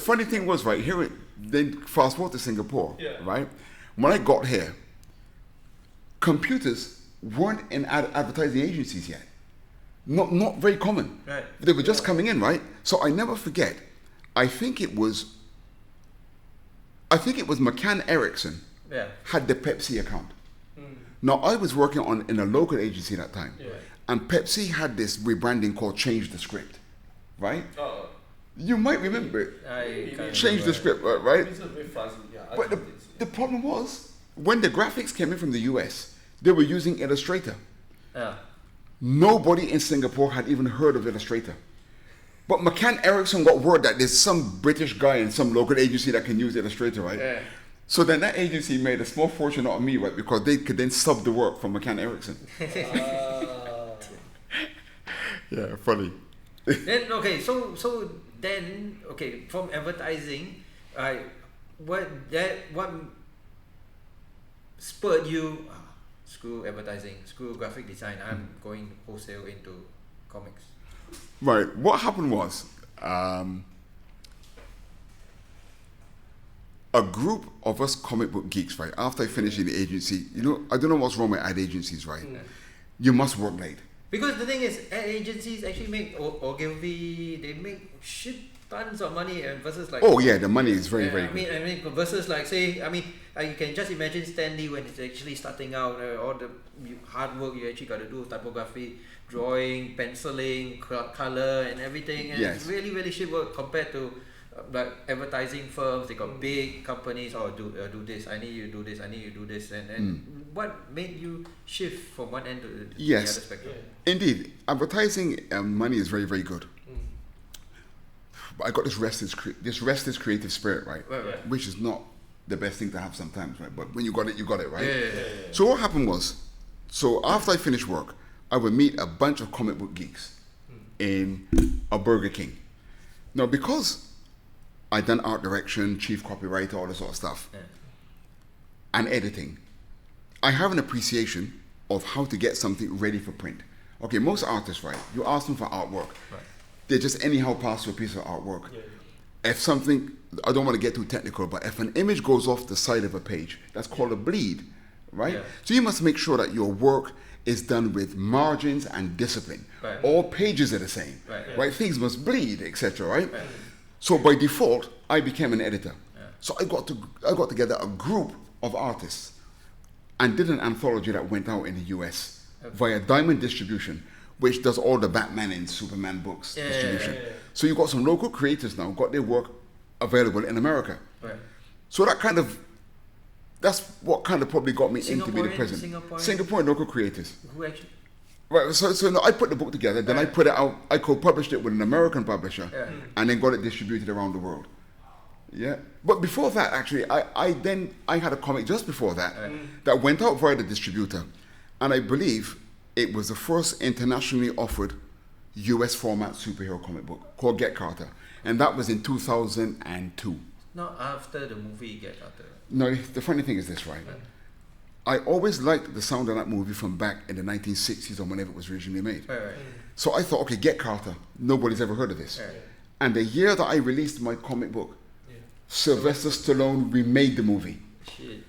Speaker 4: funny thing was, right here, then fast forward to Singapore,
Speaker 3: Yeah.
Speaker 4: right? When I got here, computers weren't in advertising agencies yet. Not very common.
Speaker 2: Right.
Speaker 4: They were just coming in, right? So I never forget. I think it was McCann Erickson
Speaker 2: Yeah.
Speaker 4: had the Pepsi account. Now I was working in a local agency that time,
Speaker 3: Yeah.
Speaker 4: and Pepsi had this rebranding called Change the Script, right?
Speaker 3: Oh.
Speaker 4: You might remember it.
Speaker 2: I can't
Speaker 4: Change the
Speaker 2: remember.
Speaker 4: script, right?
Speaker 3: It's a bit fuzzy. Yeah. I
Speaker 4: But
Speaker 3: think
Speaker 4: the problem was when the graphics came in from the US, they were using Illustrator.
Speaker 2: Yeah.
Speaker 4: Nobody in Singapore had even heard of Illustrator. But McCann Erickson got word that there's some British guy in some local agency that can use Illustrator, right?
Speaker 2: Yeah.
Speaker 4: So then that agency made a small fortune out of me, right? Because they could then sub the work from McCann Erickson. Yeah, funny.
Speaker 2: Then okay, so then okay, from advertising, what spurred you? Screw advertising, screw graphic design. I'm going wholesale into comics.
Speaker 4: Right. What happened was a group of us comic book geeks, right? After I finished in the agency, you know, I don't know what's wrong with ad agencies, right? You must work late.
Speaker 2: Because the thing is, ad agencies actually make Ogilvy, they make shit tons of money, and versus like.
Speaker 4: Oh yeah, the money is very,
Speaker 2: Yeah,
Speaker 4: very
Speaker 2: I
Speaker 4: good.
Speaker 2: mean, versus like say, I mean, you can just imagine Stanley when it's actually starting out, all the hard work you actually got to do, typography, drawing, penciling, color, and everything, and
Speaker 4: Yes.
Speaker 2: it's really, really shit work compared to like advertising firms. They got big companies. Oh, do this. I need you to do this. I need you to do this. And what made you shift from one end to the
Speaker 4: Yes.
Speaker 2: other spectrum?
Speaker 4: Indeed, advertising money is very, very good. But I got this restless creative spirit, right?
Speaker 2: Right.
Speaker 4: Which is not the best thing to have sometimes, right? But when you got it, right?
Speaker 2: Yeah.
Speaker 4: So what happened was, so after I finished work, I would meet a bunch of comic book geeks in a Burger King. Now, because I'd done art direction, chief copywriter, all this sort of stuff, and editing, I have an appreciation of how to get something ready for print. Okay, most artists, right? You ask them for artwork.
Speaker 2: Right.
Speaker 4: They just anyhow pass you a piece of artwork. If something, I don't want to get too technical, but if an image goes off the side of a page, that's called a bleed, right?
Speaker 2: Yeah.
Speaker 4: So you must make sure that your work is done with margins and discipline.
Speaker 2: Right.
Speaker 4: All pages are the same,
Speaker 2: Right.
Speaker 4: Things must bleed, etc. Right? So by default, I became an editor. So I got together a group of artists and did an anthology that went out in the US via Diamond Distribution, which does all the Batman and Superman books distribution. So you got some local creators now got their work available in America.
Speaker 2: Right.
Speaker 4: So that's what kind of probably got me into be the president. Singaporean local creators.
Speaker 2: Who actually?
Speaker 4: Right, so no, I put the book together, then I put it out, I co-published it with an American publisher, and then got it distributed around the world. Yeah, but before that, actually, I had a comic just before that that went out via the distributor, and I believe it was the first internationally offered US format superhero comic book called Get Carter, and that was in 2002.
Speaker 2: Not after the movie Get Carter.
Speaker 4: No, the funny thing is this, right? I always liked the sound of that movie from back in the 1960s or whenever it was originally made.
Speaker 2: Right.
Speaker 4: So I thought, okay, Get Carter. Nobody's ever heard of this.
Speaker 2: Right.
Speaker 4: And the year that I released my comic book, Sylvester Stallone remade the movie.
Speaker 2: Shit.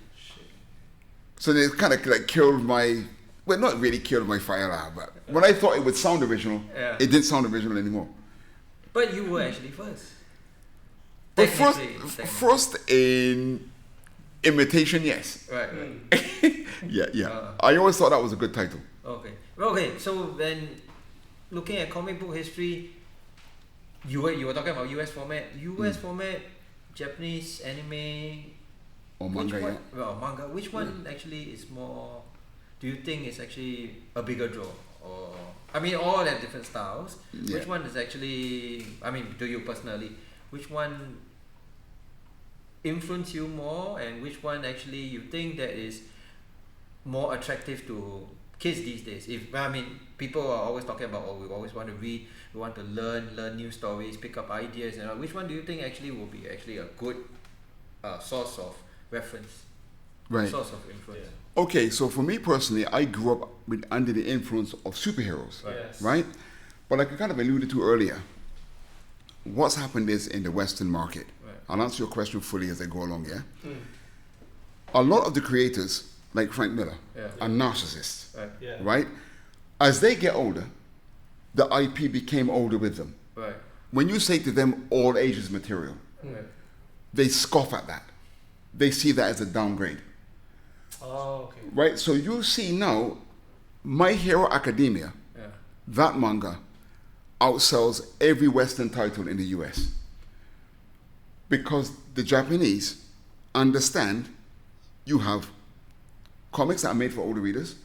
Speaker 4: So they kind of like killed my, well, not really killed my fire alarm, but when I thought it would sound original, it didn't sound original anymore.
Speaker 2: But you were actually first.
Speaker 4: But
Speaker 2: Technically.
Speaker 4: first in imitation, yes.
Speaker 2: Right.
Speaker 4: Yeah. I always thought that was a good title.
Speaker 2: Okay. So then, looking at comic book history, you were talking about US format. US format, Japanese anime,
Speaker 4: Or manga, yeah.
Speaker 2: Well, manga. Which one actually is more? Do you think is actually a bigger draw? Or I mean, all have different styles.
Speaker 4: Yeah.
Speaker 2: Which one is actually? I mean, to you personally, which one influence you more, and which one actually you think that is more attractive to kids these days? People are always talking about, we always want to read, we want to learn new stories, pick up ideas, and all. Which one do you think actually will be actually a good source of reference,
Speaker 4: Right.
Speaker 2: source of influence?
Speaker 4: Okay, so for me personally, I grew up under the influence of superheroes, right? But like I kind of alluded to earlier, what's happened is in the Western market, I'll answer your question fully as I go along, a lot of the creators, like Frank Miller, are narcissists, right? As they get older, the IP became older with them.
Speaker 2: Right.
Speaker 4: When you say to them all ages material, they scoff at that. They see that as a downgrade.
Speaker 3: Oh, okay.
Speaker 4: Right? So you see now, My Hero Academia, that manga, outsells every Western title in the US. Because the Japanese understand you have comics that are made for older readers,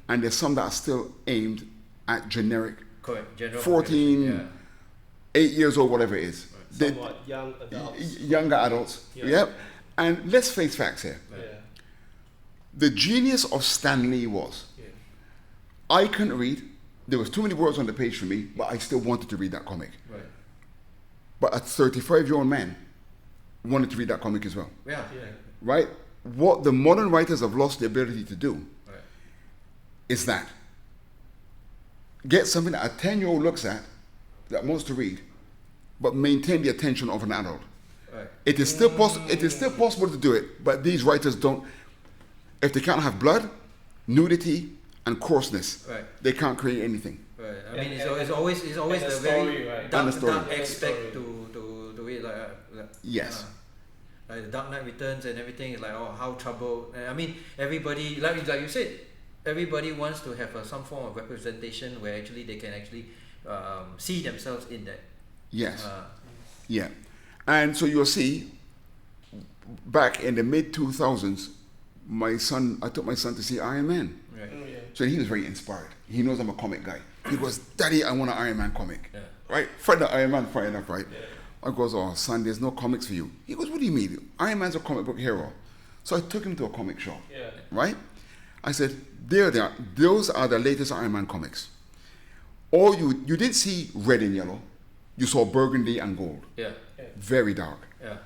Speaker 4: and there's some that are still aimed at generic
Speaker 2: Correct. General
Speaker 4: 14, 8 years old, whatever it is.
Speaker 3: Somewhat young adults.
Speaker 4: Younger adults. Yep. And let's face facts here. The genius of Stan Lee was, I couldn't read. There was too many words on the page for me, but I still wanted to read that comic.
Speaker 2: Right.
Speaker 4: But a 35-year-old man wanted to read that comic as well.
Speaker 2: Yeah.
Speaker 4: Right? What the modern writers have lost the ability to do is that. Get something that a 10-year-old looks at, that wants to read, but maintain the attention of an adult.
Speaker 2: Right.
Speaker 4: It is still possible to do it, but these writers don't. If they can't have blood, nudity, and coarseness, they can't create anything.
Speaker 2: Right. I mean, it's always
Speaker 3: and
Speaker 2: the
Speaker 3: the story,
Speaker 2: very
Speaker 3: right.
Speaker 2: dark
Speaker 4: story.
Speaker 2: aspect to it, like
Speaker 4: Yes.
Speaker 2: like the Dark Knight Returns and everything is like, oh, how troubled. I mean, everybody, like you said, everybody wants to have some form of representation where actually they can actually see themselves in that.
Speaker 4: Yes. Yeah. And so you'll see, back in the mid 2000s, I took my son to see Iron Man.
Speaker 2: Right.
Speaker 3: Yeah.
Speaker 4: So he was very inspired. He knows I'm a comic guy. He goes, Daddy, I want an Iron Man comic.
Speaker 2: Yeah.
Speaker 4: Right? Friend of Iron Man, fair enough, right?
Speaker 3: Yeah.
Speaker 4: I goes, oh, son, there's no comics for you. He goes, what do you mean? Iron Man's a comic book hero. So I took him to a comic shop.
Speaker 3: Yeah.
Speaker 4: Right? I said, there they are. Those are the latest Iron Man comics. Or you didn't see red and yellow. You saw burgundy and gold.
Speaker 2: Yeah.
Speaker 4: Very dark.
Speaker 2: Yeah.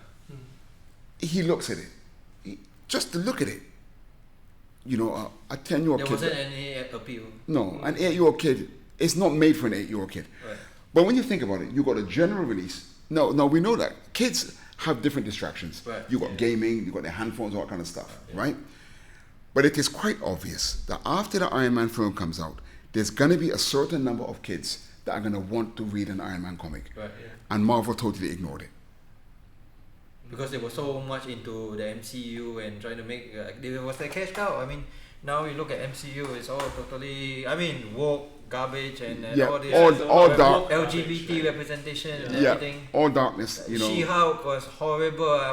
Speaker 4: He looks at it. Just to look at it. You know, a 10-year-old
Speaker 2: There
Speaker 4: kid.
Speaker 2: wasn't any appeal.
Speaker 4: No, an 8-year-old kid, it's not made for an 8-year-old kid.
Speaker 2: Right.
Speaker 4: But when you think about it, you got a general release. No, we know that. Kids have different distractions.
Speaker 2: Right.
Speaker 4: You got gaming, you got their handphones, all that kind of stuff, right? But it is quite obvious that after the Iron Man film comes out, there's going to be a certain number of kids that are going to want to read an Iron Man comic.
Speaker 2: Right.
Speaker 4: And Marvel totally ignored it.
Speaker 2: Because they were so much into the MCU and trying to make there was a cash cow. I mean, now you look at MCU, it's all totally, I mean, woke garbage and
Speaker 4: Yeah,
Speaker 2: all this
Speaker 4: all dark.
Speaker 2: LGBT representation and
Speaker 4: Yeah,
Speaker 2: everything.
Speaker 4: all darkness, you know.
Speaker 2: She-Hulk was horrible. I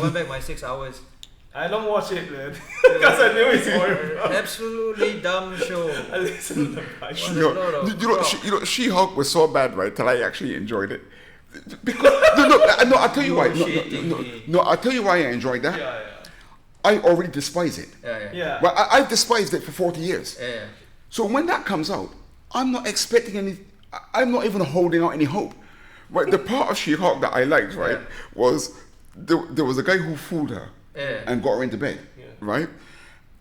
Speaker 2: went back my 6 hours.
Speaker 3: I don't watch it, man, because I knew it's horrible.
Speaker 2: Absolutely dumb show.
Speaker 3: I listen to the Bible.
Speaker 4: You know, She-Hulk was so bad, right? Till I actually enjoyed it. Because, no, I'll tell you why. No, I'll tell you why I enjoyed that.
Speaker 3: Yeah.
Speaker 4: I already despise it.
Speaker 3: Yeah.
Speaker 4: But I've despised it for 40 years.
Speaker 2: Yeah.
Speaker 4: So when that comes out, I'm not expecting any. I'm not even holding out any hope. Right? The part of She-Hulk that I liked, right, was there was a guy who fooled her and got her into bed, right?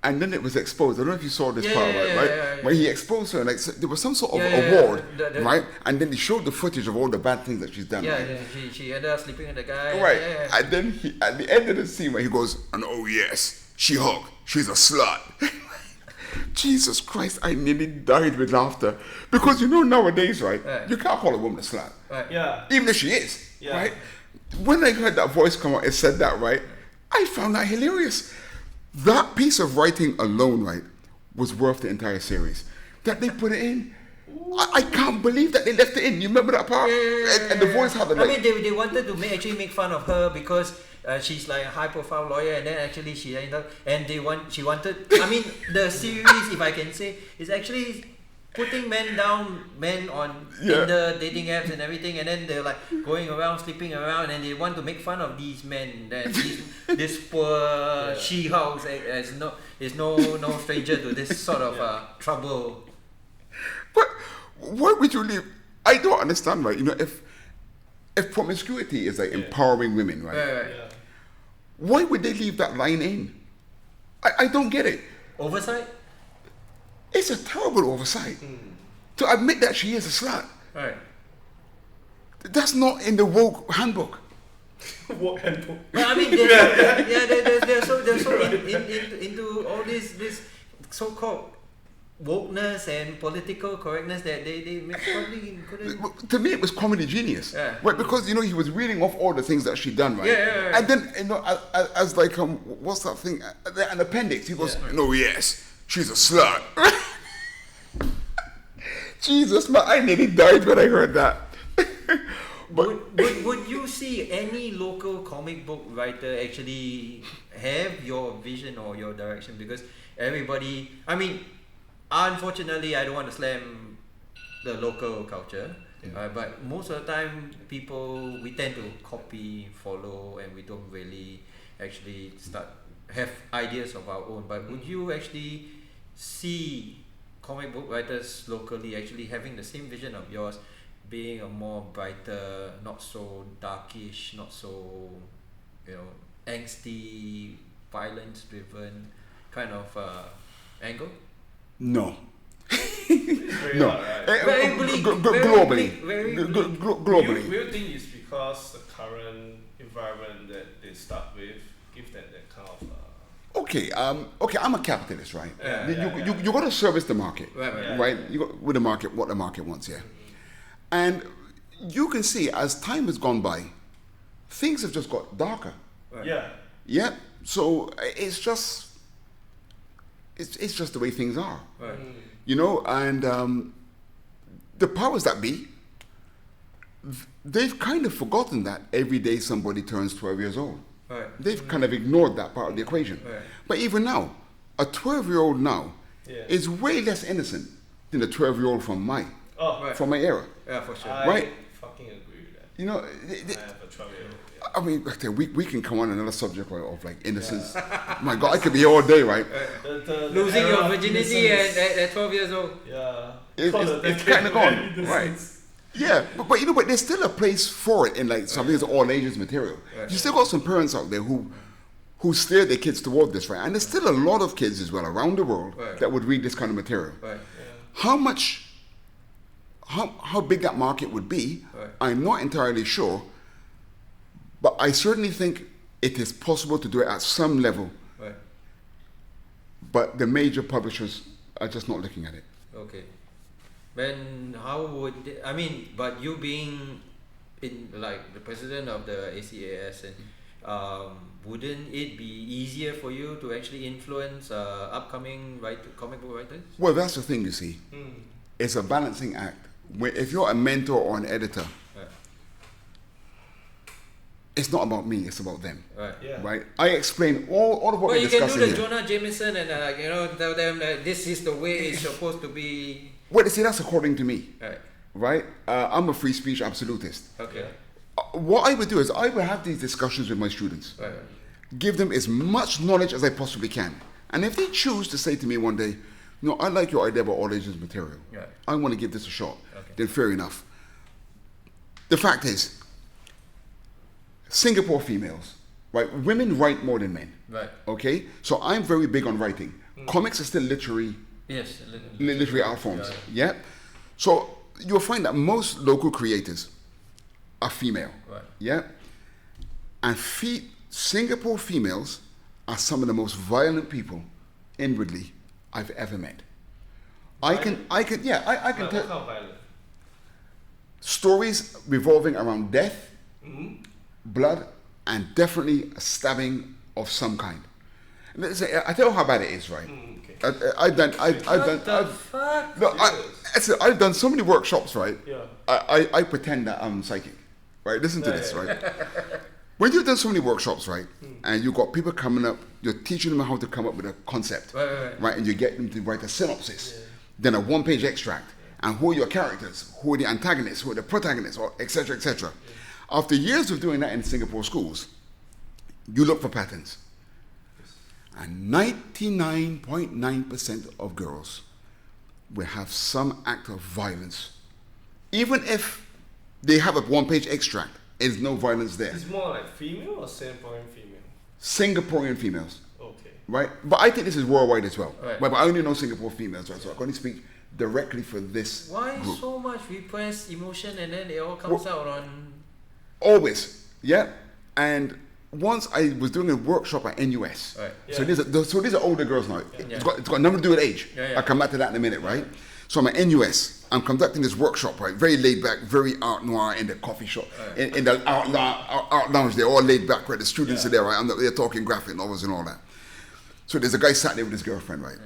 Speaker 4: And then it was exposed. I don't know if you saw this part, right? Where he exposed her, like so there was some sort of award, right? And then they showed the footage of all the bad things that she's done.
Speaker 2: Yeah,
Speaker 4: right?
Speaker 2: she ended up sleeping with the guy.
Speaker 4: Right.
Speaker 2: Yeah.
Speaker 4: And then at the end of the scene where he goes, and oh yes, She-Hulk, she's a slut. Jesus Christ, I nearly died with laughter. Because you know nowadays, right, you can't call a woman a slut.
Speaker 2: Right.
Speaker 3: Yeah.
Speaker 4: Even if she is, right? When I heard that voice come out and said that, right, I found that hilarious. That piece of writing alone, right, was worth the entire series. That they put it in. I can't believe that they left it in. You remember that part? And the voice had the like.
Speaker 2: I mean, they wanted to actually make fun of her because she's like a high-profile lawyer, and then actually she ended up, and she wanted. I mean, the series, if I can say, is actually putting men on Tinder, dating apps, and everything, and then they're like going around, sleeping around, and they want to make fun of these men. That this poor She-Hulk is no stranger to this sort of trouble.
Speaker 4: But why would you leave? I don't understand, right? You know, if promiscuity is like empowering women, right? Why would they leave that line in? I don't get it.
Speaker 2: Oversight?
Speaker 4: It's a terrible oversight. To admit that she is a slut.
Speaker 2: Right.
Speaker 4: That's not in the woke handbook.
Speaker 3: What handbook?
Speaker 2: Well, I mean, they're so into all this so-called wokeness and political correctness that they probably couldn't.
Speaker 4: To me, it was comedy genius, right? Because you know he was reading off all the things that she done, right?
Speaker 2: Yeah.
Speaker 4: And then you know, as like what's that thing? An appendix. He goes, no, yes, she's a slut. Jesus, man, I nearly died when I heard that. But
Speaker 2: would you see any local comic book writer actually have your vision or your direction? Because everybody, I mean, unfortunately, I don't want to slam the local culture, but most of the time, we tend to copy, follow, and we don't really actually have ideas of our own. But would you actually see comic book writers locally actually having the same vision of yours, being a more brighter, not so darkish, not so, angsty, violence-driven kind of angle?
Speaker 4: no.
Speaker 3: Very
Speaker 4: No.
Speaker 3: hard, right?
Speaker 2: Very bleak,
Speaker 4: Globally.
Speaker 2: very bleak.
Speaker 4: Globally.
Speaker 3: Do you think it's because the current environment that they start with give them that kind of
Speaker 4: Okay, I'm a capitalist, right?
Speaker 3: Yeah,
Speaker 4: You got to service the market,
Speaker 2: Right.
Speaker 4: right? You got with the market what the market wants, And you can see as time has gone by, things have just got darker. Yeah. So it's just the way things are,
Speaker 2: Right.
Speaker 4: you know. And the powers that be, they've kind of forgotten that every day somebody turns 12 years old.
Speaker 2: Right.
Speaker 4: They've kind of ignored that part of the equation.
Speaker 2: Right.
Speaker 4: But even now, a 12-year-old now
Speaker 3: Yeah.
Speaker 4: is way less innocent than a 12-year-old from my
Speaker 3: Oh,
Speaker 4: from my era.
Speaker 2: Yeah, for sure.
Speaker 3: I
Speaker 4: Right.
Speaker 3: fucking agree with that.
Speaker 4: You know,
Speaker 3: I have a 12-year-old. Yeah.
Speaker 4: I mean, okay, we can come on another subject, right, of like innocence. My God, I could be here all day, right?
Speaker 3: The
Speaker 2: Losing
Speaker 3: era
Speaker 2: your
Speaker 3: of
Speaker 2: virginity
Speaker 3: innocence.
Speaker 2: at 12 years old.
Speaker 3: Yeah.
Speaker 4: It's kind of gone, right? Yeah, but you know, but there's still a place for it in like something that's all ages material.
Speaker 2: Right.
Speaker 4: You still got some parents out there who steer their kids toward this, right? And there's still a lot of kids as well around the world
Speaker 2: Right.
Speaker 4: that would read this kind of material.
Speaker 2: Right.
Speaker 4: How big that market would be,
Speaker 2: Right.
Speaker 4: I'm not entirely sure, but I certainly think it is possible to do it at some level,
Speaker 2: Right.
Speaker 4: but the major publishers are just not looking at it.
Speaker 2: Okay. Then how would but you being in like the president of the ACAS, and wouldn't it be easier for you to actually influence upcoming comic book writers?
Speaker 4: Well, that's the thing, you see. It's a balancing act. If you're a mentor or an editor,
Speaker 2: Right.
Speaker 4: it's not about me, it's about them.
Speaker 2: Right.
Speaker 3: Yeah.
Speaker 4: Right? I explain all of what
Speaker 2: Well,
Speaker 4: we're
Speaker 2: you can do
Speaker 4: discussing
Speaker 2: the
Speaker 4: here.
Speaker 2: Jonah Jameson and tell them that this is the way it's supposed to be.
Speaker 4: Well, you see, that's according to me.
Speaker 2: Right.
Speaker 4: Right? I'm a free speech absolutist.
Speaker 2: Okay.
Speaker 4: What I would do is I would have these discussions with my students.
Speaker 2: Right.
Speaker 4: Give them as much knowledge as I possibly can. And if they choose to say to me one day, you know, I like your idea about all ages material.
Speaker 2: Right.
Speaker 4: I want to give this a shot.
Speaker 2: Okay.
Speaker 4: Then fair enough. The fact is, Singapore females, right? Women write more than men.
Speaker 2: Right.
Speaker 4: Okay? So I'm very big on writing. Comics are still literary
Speaker 2: Yes.
Speaker 4: art forms. Yeah. So you'll find that most local creators are female.
Speaker 2: Right.
Speaker 4: Yeah. And Singapore females are some of the most violent people inwardly I've ever met. I can
Speaker 3: What
Speaker 4: tell
Speaker 3: kind of violence?
Speaker 4: stories revolving around death, blood, and definitely a stabbing of some kind. And I tell you how bad it is, right?
Speaker 3: Okay.
Speaker 4: I've done
Speaker 2: Fuck.
Speaker 4: no, I've done so many workshops, right?
Speaker 3: Yeah.
Speaker 4: I pretend that I'm psychic, right? Listen to this, right? When you've done so many workshops, right, and you've got people coming up, you're teaching them how to come up with a concept,
Speaker 2: Right.
Speaker 4: And you get them to write a synopsis, then a one-page extract, and who are your characters, who are the antagonists, who are the protagonists, or etc., etc. After years of doing that in Singapore schools, you look for patterns. And 99.9% of girls will have some act of violence. Even if they have a one-page extract, there's no violence there.
Speaker 3: It's more like female or Singaporean female?
Speaker 4: Singaporean females,
Speaker 3: Okay.
Speaker 4: right? But I think this is worldwide as well.
Speaker 2: Right.
Speaker 4: But I only know Singapore females, right? So I can only speak directly for this
Speaker 2: Why
Speaker 4: group.
Speaker 2: so much repressed emotion and then it all comes out on?
Speaker 4: Always, yeah. And once I was doing a workshop at NUS.
Speaker 2: Right.
Speaker 4: So
Speaker 3: Yeah.
Speaker 4: these are older girls now. It's got nothing to do with age.
Speaker 2: Yeah, yeah.
Speaker 4: I'll come back to that in a minute, right? So I'm at NUS. I'm conducting this workshop, right? Very laid back, very art noir in the coffee shop, in the art lounge. They're all laid back, right? The students are there, right? They're talking graphic novels and all that. So there's a guy sat there with his girlfriend, right?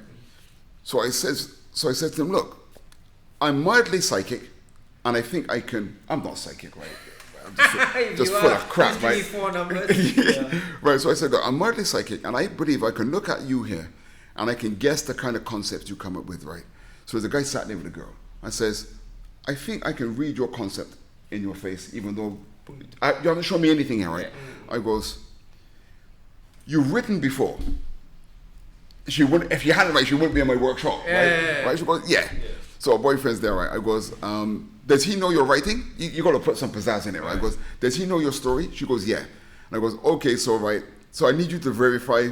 Speaker 4: So I said to him, look, I'm mildly psychic, and I think I can. I'm not psychic, right? I'm just full of crap,
Speaker 2: Please give me
Speaker 4: right?
Speaker 2: 4 numbers.
Speaker 4: Right, so I said, look, I'm mildly psychic, and I believe I can look at you here, and I can guess the kind of concepts you come up with, right? So there's a guy sat there with a girl. I says, I think I can read your concept in your face, even though you haven't shown me anything here, right? I goes, you've written before. If you hadn't, right, she wouldn't be in my workshop, right? Right? She goes, yeah. So our boyfriend's there, right? I goes, does he know your writing? You got to put some pizzazz in it, right? I goes, does he know your story? She goes, yeah. And I goes, okay, so right. So I need you to verify.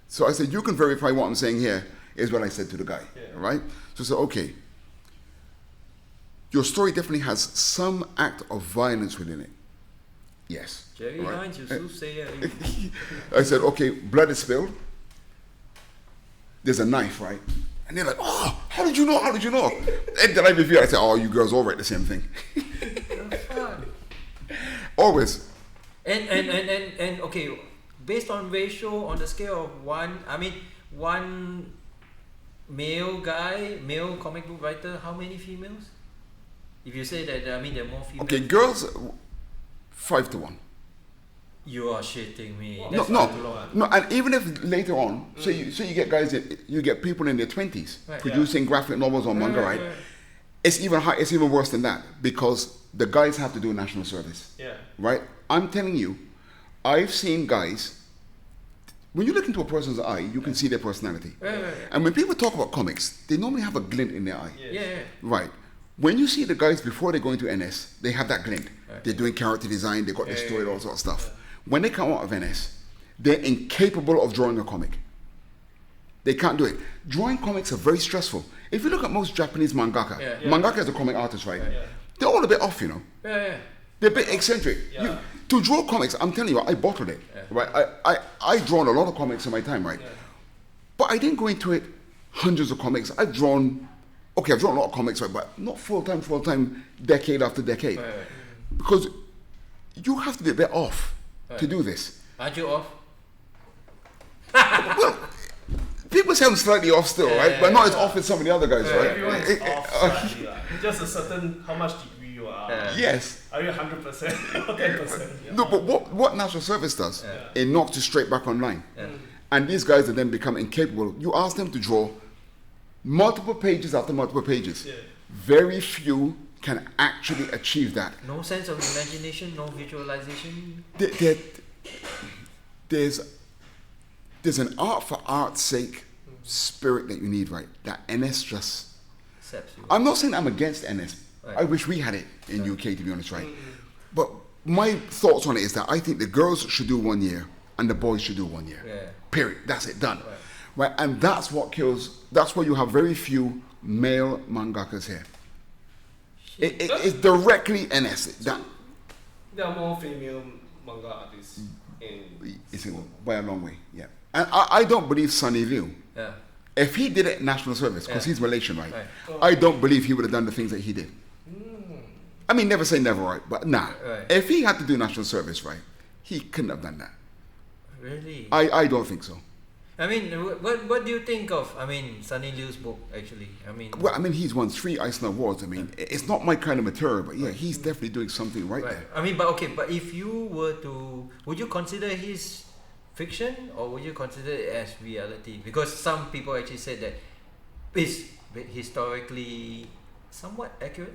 Speaker 4: So I said, you can verify what I'm saying here is what I said to the guy, right? So I said, okay. Your story definitely has some act of violence within it. Yes.
Speaker 2: Jerry
Speaker 4: right?
Speaker 2: Hinds, you soothsayer.
Speaker 4: I said, okay, blood is spilled. There's a knife, right? And they're like, oh, how did you know? How did you know? And then I reveal, I said, oh, you girls all write the same thing. Always.
Speaker 2: And okay, based on ratio on the scale of one male comic book writer, how many females? If you say that, I mean, there are more females.
Speaker 4: Okay, girls, 5-1.
Speaker 2: You are shitting me.
Speaker 3: Well,
Speaker 2: That's
Speaker 4: No,
Speaker 2: not too long.
Speaker 4: no, and even if later on, so you get guys, you get people in their 20s
Speaker 2: Right.
Speaker 4: producing graphic novels or manga, right? It's even high, it's even worse than that because the guys have to do national service,
Speaker 3: Yeah.
Speaker 4: right? I'm telling you, I've seen guys. When you look into a person's eye, you can see their personality.
Speaker 2: Right.
Speaker 4: And when people talk about comics, they normally have a glint in their eye.
Speaker 3: Yes.
Speaker 2: Yeah.
Speaker 4: Right. When you see the guys before they go into NS, they have that glint.
Speaker 2: Right.
Speaker 4: They're doing character design, they got their story,
Speaker 2: Yeah.
Speaker 4: all sorts of stuff. When they come out of NS, they're incapable of drawing a comic. They can't do it. Drawing comics are very stressful. If you look at most Japanese mangaka,
Speaker 2: Yeah.
Speaker 4: mangaka is a comic artist, right?
Speaker 3: Yeah.
Speaker 4: They're all a bit off, you know.
Speaker 2: Yeah.
Speaker 4: They're a bit eccentric.
Speaker 3: Yeah.
Speaker 4: To draw comics, I'm telling you, I bottled it.
Speaker 2: Yeah.
Speaker 4: Right? I've drawn a lot of comics in my time, right?
Speaker 3: Yeah.
Speaker 4: But I didn't go into it hundreds of comics. I've drawn a lot of comics, right? But not full-time, decade after decade.
Speaker 2: Right.
Speaker 4: Because you have to be a bit off to
Speaker 2: Right.
Speaker 4: do this.
Speaker 2: Aren't you off?
Speaker 4: Well, people say I'm slightly off still,
Speaker 2: Yeah,
Speaker 4: right?
Speaker 2: yeah,
Speaker 4: But not
Speaker 2: yeah.
Speaker 4: as off as some of the other guys, right?
Speaker 3: Everyone's off slightly, lah. Just a certain how much degree you are.
Speaker 2: Yeah.
Speaker 4: Yes.
Speaker 3: Are you 100% or 10%? Yeah.
Speaker 4: No, but what National Service does, it knocks you straight back online.
Speaker 2: Yeah.
Speaker 4: And these guys have then become incapable. You ask them to draw multiple pages after multiple pages.
Speaker 3: Yeah.
Speaker 4: Very few can actually achieve that.
Speaker 2: No sense of imagination, no visualization.
Speaker 4: There's an art for art's sake spirit that you need, right? That NS just.
Speaker 2: Saps you.
Speaker 4: I'm not saying I'm against NS.
Speaker 2: Right.
Speaker 4: I wish we had it in UK, to be honest, right? But my thoughts on it is that I think the girls should do 1 year and the boys should do 1 year.
Speaker 2: Yeah.
Speaker 4: Period. That's it. Done. Right. And that's what kills. That's why you have very few male mangakas here. It's directly NS. That
Speaker 3: There are more female manga artists in.
Speaker 4: is by a long way. Yeah. And I don't believe Sonny Liu.
Speaker 2: Yeah.
Speaker 4: If he did it national service, because
Speaker 2: Yeah.
Speaker 4: he's Malaysian, right?
Speaker 2: Right.
Speaker 4: I don't believe he would have done the things that he did. I mean, never say never, right? But nah.
Speaker 2: Right.
Speaker 4: If he had to do national service, right, he couldn't have done that.
Speaker 2: Really?
Speaker 4: I don't think so.
Speaker 2: I mean, what do you think of, I mean, Sunny Liu's book, actually? I mean,
Speaker 4: Well, I mean, he's won 3 Eisner Awards. I mean, it's not my kind of material, but yeah, he's definitely doing something right there.
Speaker 2: I mean, but if you were to, would you consider his fiction or would you consider it as reality? Because some people actually said that it's historically somewhat accurate.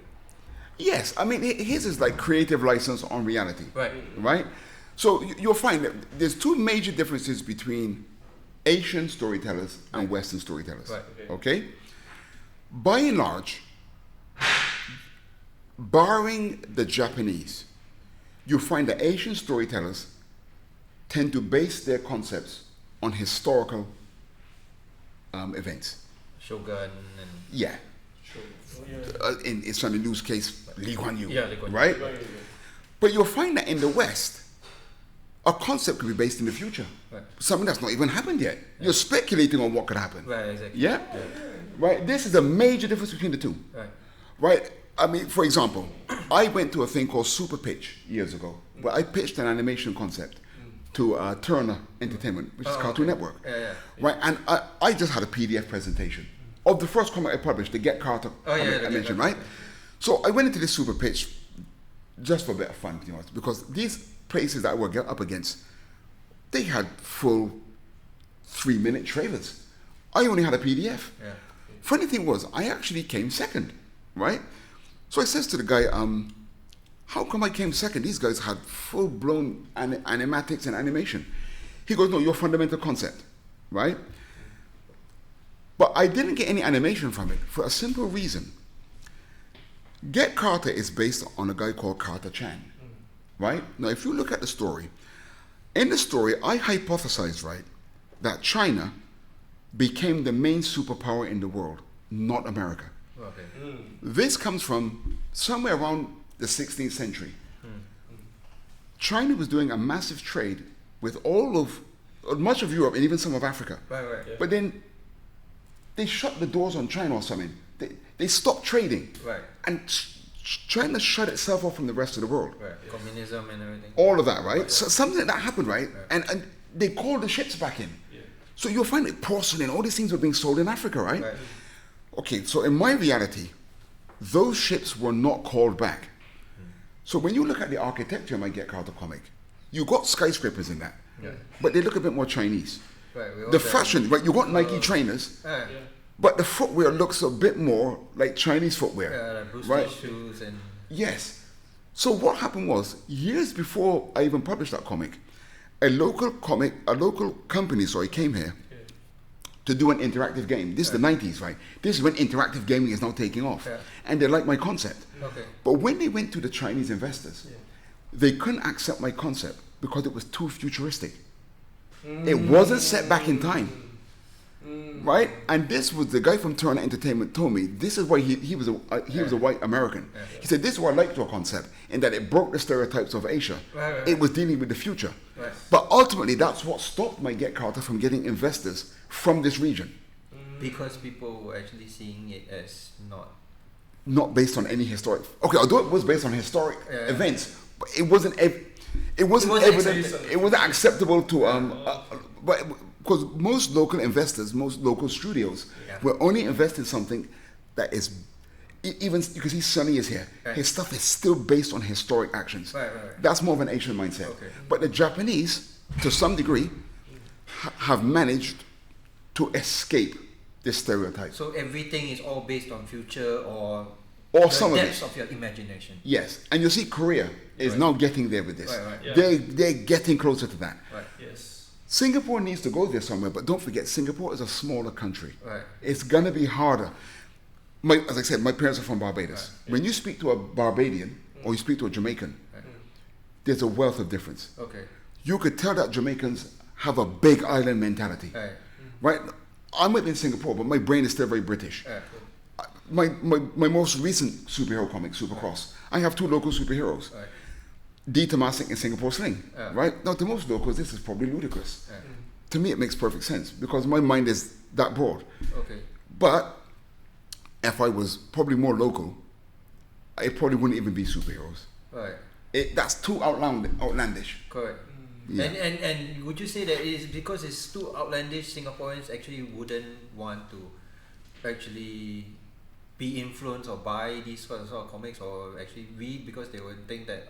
Speaker 4: Yes, I mean, his is like creative license on reality.
Speaker 2: Right.
Speaker 4: Right? So you'll find that there's 2 major differences between Asian storytellers and Western storytellers.
Speaker 2: Right.
Speaker 4: Okay? By and large, barring the Japanese, you find that Asian storytellers tend to base their concepts on historical events.
Speaker 2: Shogun and
Speaker 4: Yeah.
Speaker 3: Sure. Oh, yeah.
Speaker 4: In Sonny Liu's case, Lee Kuan Yew.
Speaker 2: Yeah, Lee Kuan Yew.
Speaker 4: Right?
Speaker 3: Right.
Speaker 4: But you'll find that in the West, a concept could be based in the future.
Speaker 2: Right.
Speaker 4: Something that's not even happened yet. You're speculating on what could happen.
Speaker 2: right, exactly.
Speaker 4: Yeah? Right? This is a major difference between the two.
Speaker 2: Right.
Speaker 4: Right? I mean, for example, I went to a thing called Super Pitch years ago, where I pitched an animation concept to Turner Entertainment, which is
Speaker 2: Oh,
Speaker 4: Cartoon
Speaker 2: okay.
Speaker 4: Network.
Speaker 2: Yeah.
Speaker 4: Right? And I just had a PDF presentation of the first comic I published, the Get Carter
Speaker 2: Oh, yeah,
Speaker 4: comic
Speaker 2: the
Speaker 4: I
Speaker 2: Get
Speaker 4: mentioned,
Speaker 2: Carter.
Speaker 4: right? So I went into this Super Pitch just for a bit of fun, you know, because these places that I were up against, they had full 3-minute trailers. I only had a PDF.
Speaker 2: Yeah.
Speaker 4: Funny thing was, I actually came second, right? So I says to the guy, how come I came second? These guys had full-blown animatics and animation. He goes, no, your fundamental concept, right? But I didn't get any animation from it for a simple reason. Get Carter is based on a guy called Carter Chan, right? Now, if you look at the story, in the story, I hypothesized, right, that China became the main superpower in the world, not America.
Speaker 2: Okay.
Speaker 4: This comes from somewhere around the 16th century. China was doing a massive trade with much of Europe and even some of Africa.
Speaker 2: Right.
Speaker 3: Yeah.
Speaker 4: But then they shut the doors on China or something. They stopped trading.
Speaker 2: Right.
Speaker 4: And China shut itself off from the rest of the world.
Speaker 2: Right. Communism and everything.
Speaker 4: All of that, right? So something like that happened, right? And they called the ships back in.
Speaker 3: Yeah.
Speaker 4: So you'll find that porcelain, all these things were being sold in Africa, right?
Speaker 2: Right.
Speaker 4: Okay, so in my reality, those ships were not called back. So when you look at the architecture of my Get Carter comic, you got skyscrapers in that, but they look a bit more Chinese.
Speaker 2: Right, we all
Speaker 4: The
Speaker 2: that-
Speaker 4: fashion, right? You got Nike trainers, but the footwear looks a bit more like Chinese footwear,
Speaker 2: like Bruce
Speaker 4: right?
Speaker 2: Lee shoes and
Speaker 4: Yes. So what happened was, years before I even published that comic, a local company, came here to do an interactive game. This is the 90s, right? This is when interactive gaming is now taking off.
Speaker 2: Yeah.
Speaker 4: And they liked my concept.
Speaker 2: Okay.
Speaker 4: But when they went to the Chinese investors, they couldn't accept my concept because it was too futuristic. It wasn't set back in time. Right? And this was the guy from Turner Entertainment told me, this is why he was a white American. He said, this is why I liked your concept, in that it broke the stereotypes of Asia.
Speaker 2: Right.
Speaker 4: It was dealing with the future.
Speaker 2: Right.
Speaker 4: But ultimately, that's what stopped my Get Carter from getting investors from this region.
Speaker 2: because people were actually seeing it as
Speaker 4: not based on any historic. Okay, although it was based on historic events, but it wasn't. It wasn't evident. It wasn't acceptable to but because most local investors, most local studios, will only invest in something that is. Even you can see Sonny is here.
Speaker 2: Right.
Speaker 4: His stuff is still based on historic actions.
Speaker 2: Right.
Speaker 4: That's more of an Asian mindset.
Speaker 2: Okay.
Speaker 4: But the Japanese, to some degree, have managed to escape this stereotype.
Speaker 2: So everything is all based on future or
Speaker 4: Some of it.
Speaker 2: depths of your imagination.
Speaker 4: Yes, and you see Korea is now getting there with this.
Speaker 2: Right.
Speaker 3: Yeah.
Speaker 4: They're getting closer to that.
Speaker 2: Right.
Speaker 3: Yes.
Speaker 4: Singapore needs to go there somewhere, but don't forget, Singapore is a smaller country.
Speaker 2: Right.
Speaker 4: It's gonna be harder. As I said, my parents are from Barbados.
Speaker 2: Right.
Speaker 4: When you speak to a Barbadian or you speak to a Jamaican, there's a wealth of difference.
Speaker 2: Okay.
Speaker 4: You could tell that Jamaicans have a big island mentality.
Speaker 2: Right.
Speaker 4: Right? I might be in Singapore, but my brain is still very British.
Speaker 2: Right.
Speaker 4: My most recent superhero comic, Supercross, I have two local superheroes.
Speaker 2: Right.
Speaker 4: D. Tomasic and Singapore Sling.
Speaker 2: Yeah.
Speaker 4: Right? Now, to most locals, this is probably ludicrous.
Speaker 2: Right.
Speaker 4: To me, it makes perfect sense because my mind is that broad.
Speaker 2: Okay.
Speaker 4: But if I was probably more local, it probably wouldn't even be superheroes.
Speaker 2: Right.
Speaker 4: That's too outlandish.
Speaker 2: Correct.
Speaker 4: Yeah.
Speaker 2: And would you say that it is because it's too outlandish, Singaporeans actually wouldn't want to actually be influenced or buy these sort of comics or actually read because they would think that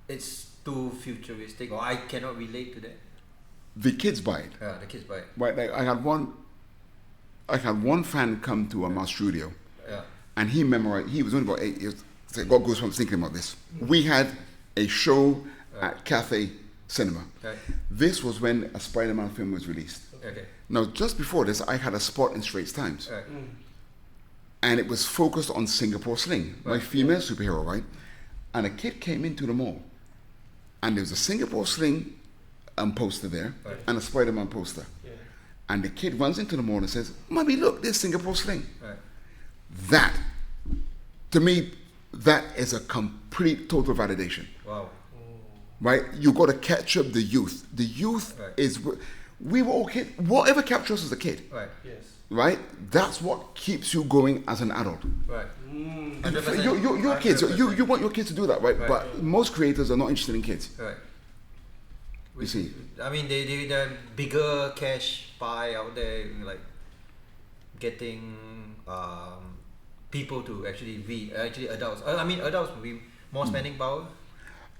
Speaker 2: it's too futuristic or I cannot relate to that?
Speaker 4: The kids buy it.
Speaker 2: Yeah, the kids buy it.
Speaker 4: Right? Like I had one fan come to my studio,
Speaker 2: Yeah.
Speaker 4: and he memorized. He was only about 8 years. So God goes from thinking about this. We had a show at Cathay Cinema.
Speaker 2: Right.
Speaker 4: This was when a Spider-Man film was released.
Speaker 2: Okay.
Speaker 4: Now, just before this, I had a spot in Straits Times,
Speaker 2: Right.
Speaker 4: and it was focused on Singapore Sling, my female superhero, right? And a kid came into the mall, and there was a Singapore Sling poster there,
Speaker 2: Right.
Speaker 4: and a Spider-Man poster.
Speaker 3: Yeah.
Speaker 4: And the kid runs into the mall and says, "Mommy, look, there's Singapore Sling."
Speaker 2: Right.
Speaker 4: That, to me, that is a complete, total validation,
Speaker 2: Wow.
Speaker 4: right? You got to catch up the youth. The youth
Speaker 2: Right.
Speaker 4: is, we were all kids. Whatever captured us as a kid,
Speaker 2: Right.
Speaker 3: Yes.
Speaker 4: right? That's what keeps you going as an adult.
Speaker 2: Right.
Speaker 3: Mm.
Speaker 2: 100%.
Speaker 4: Your kids,
Speaker 2: 100%.
Speaker 4: you want your kids to do that, right?
Speaker 2: Right.
Speaker 4: But most creators are not interested in kids.
Speaker 2: Right.
Speaker 4: You see.
Speaker 2: I mean, the bigger cash pie out there, like getting people to actually read, actually adults. I mean, adults will be more spending power.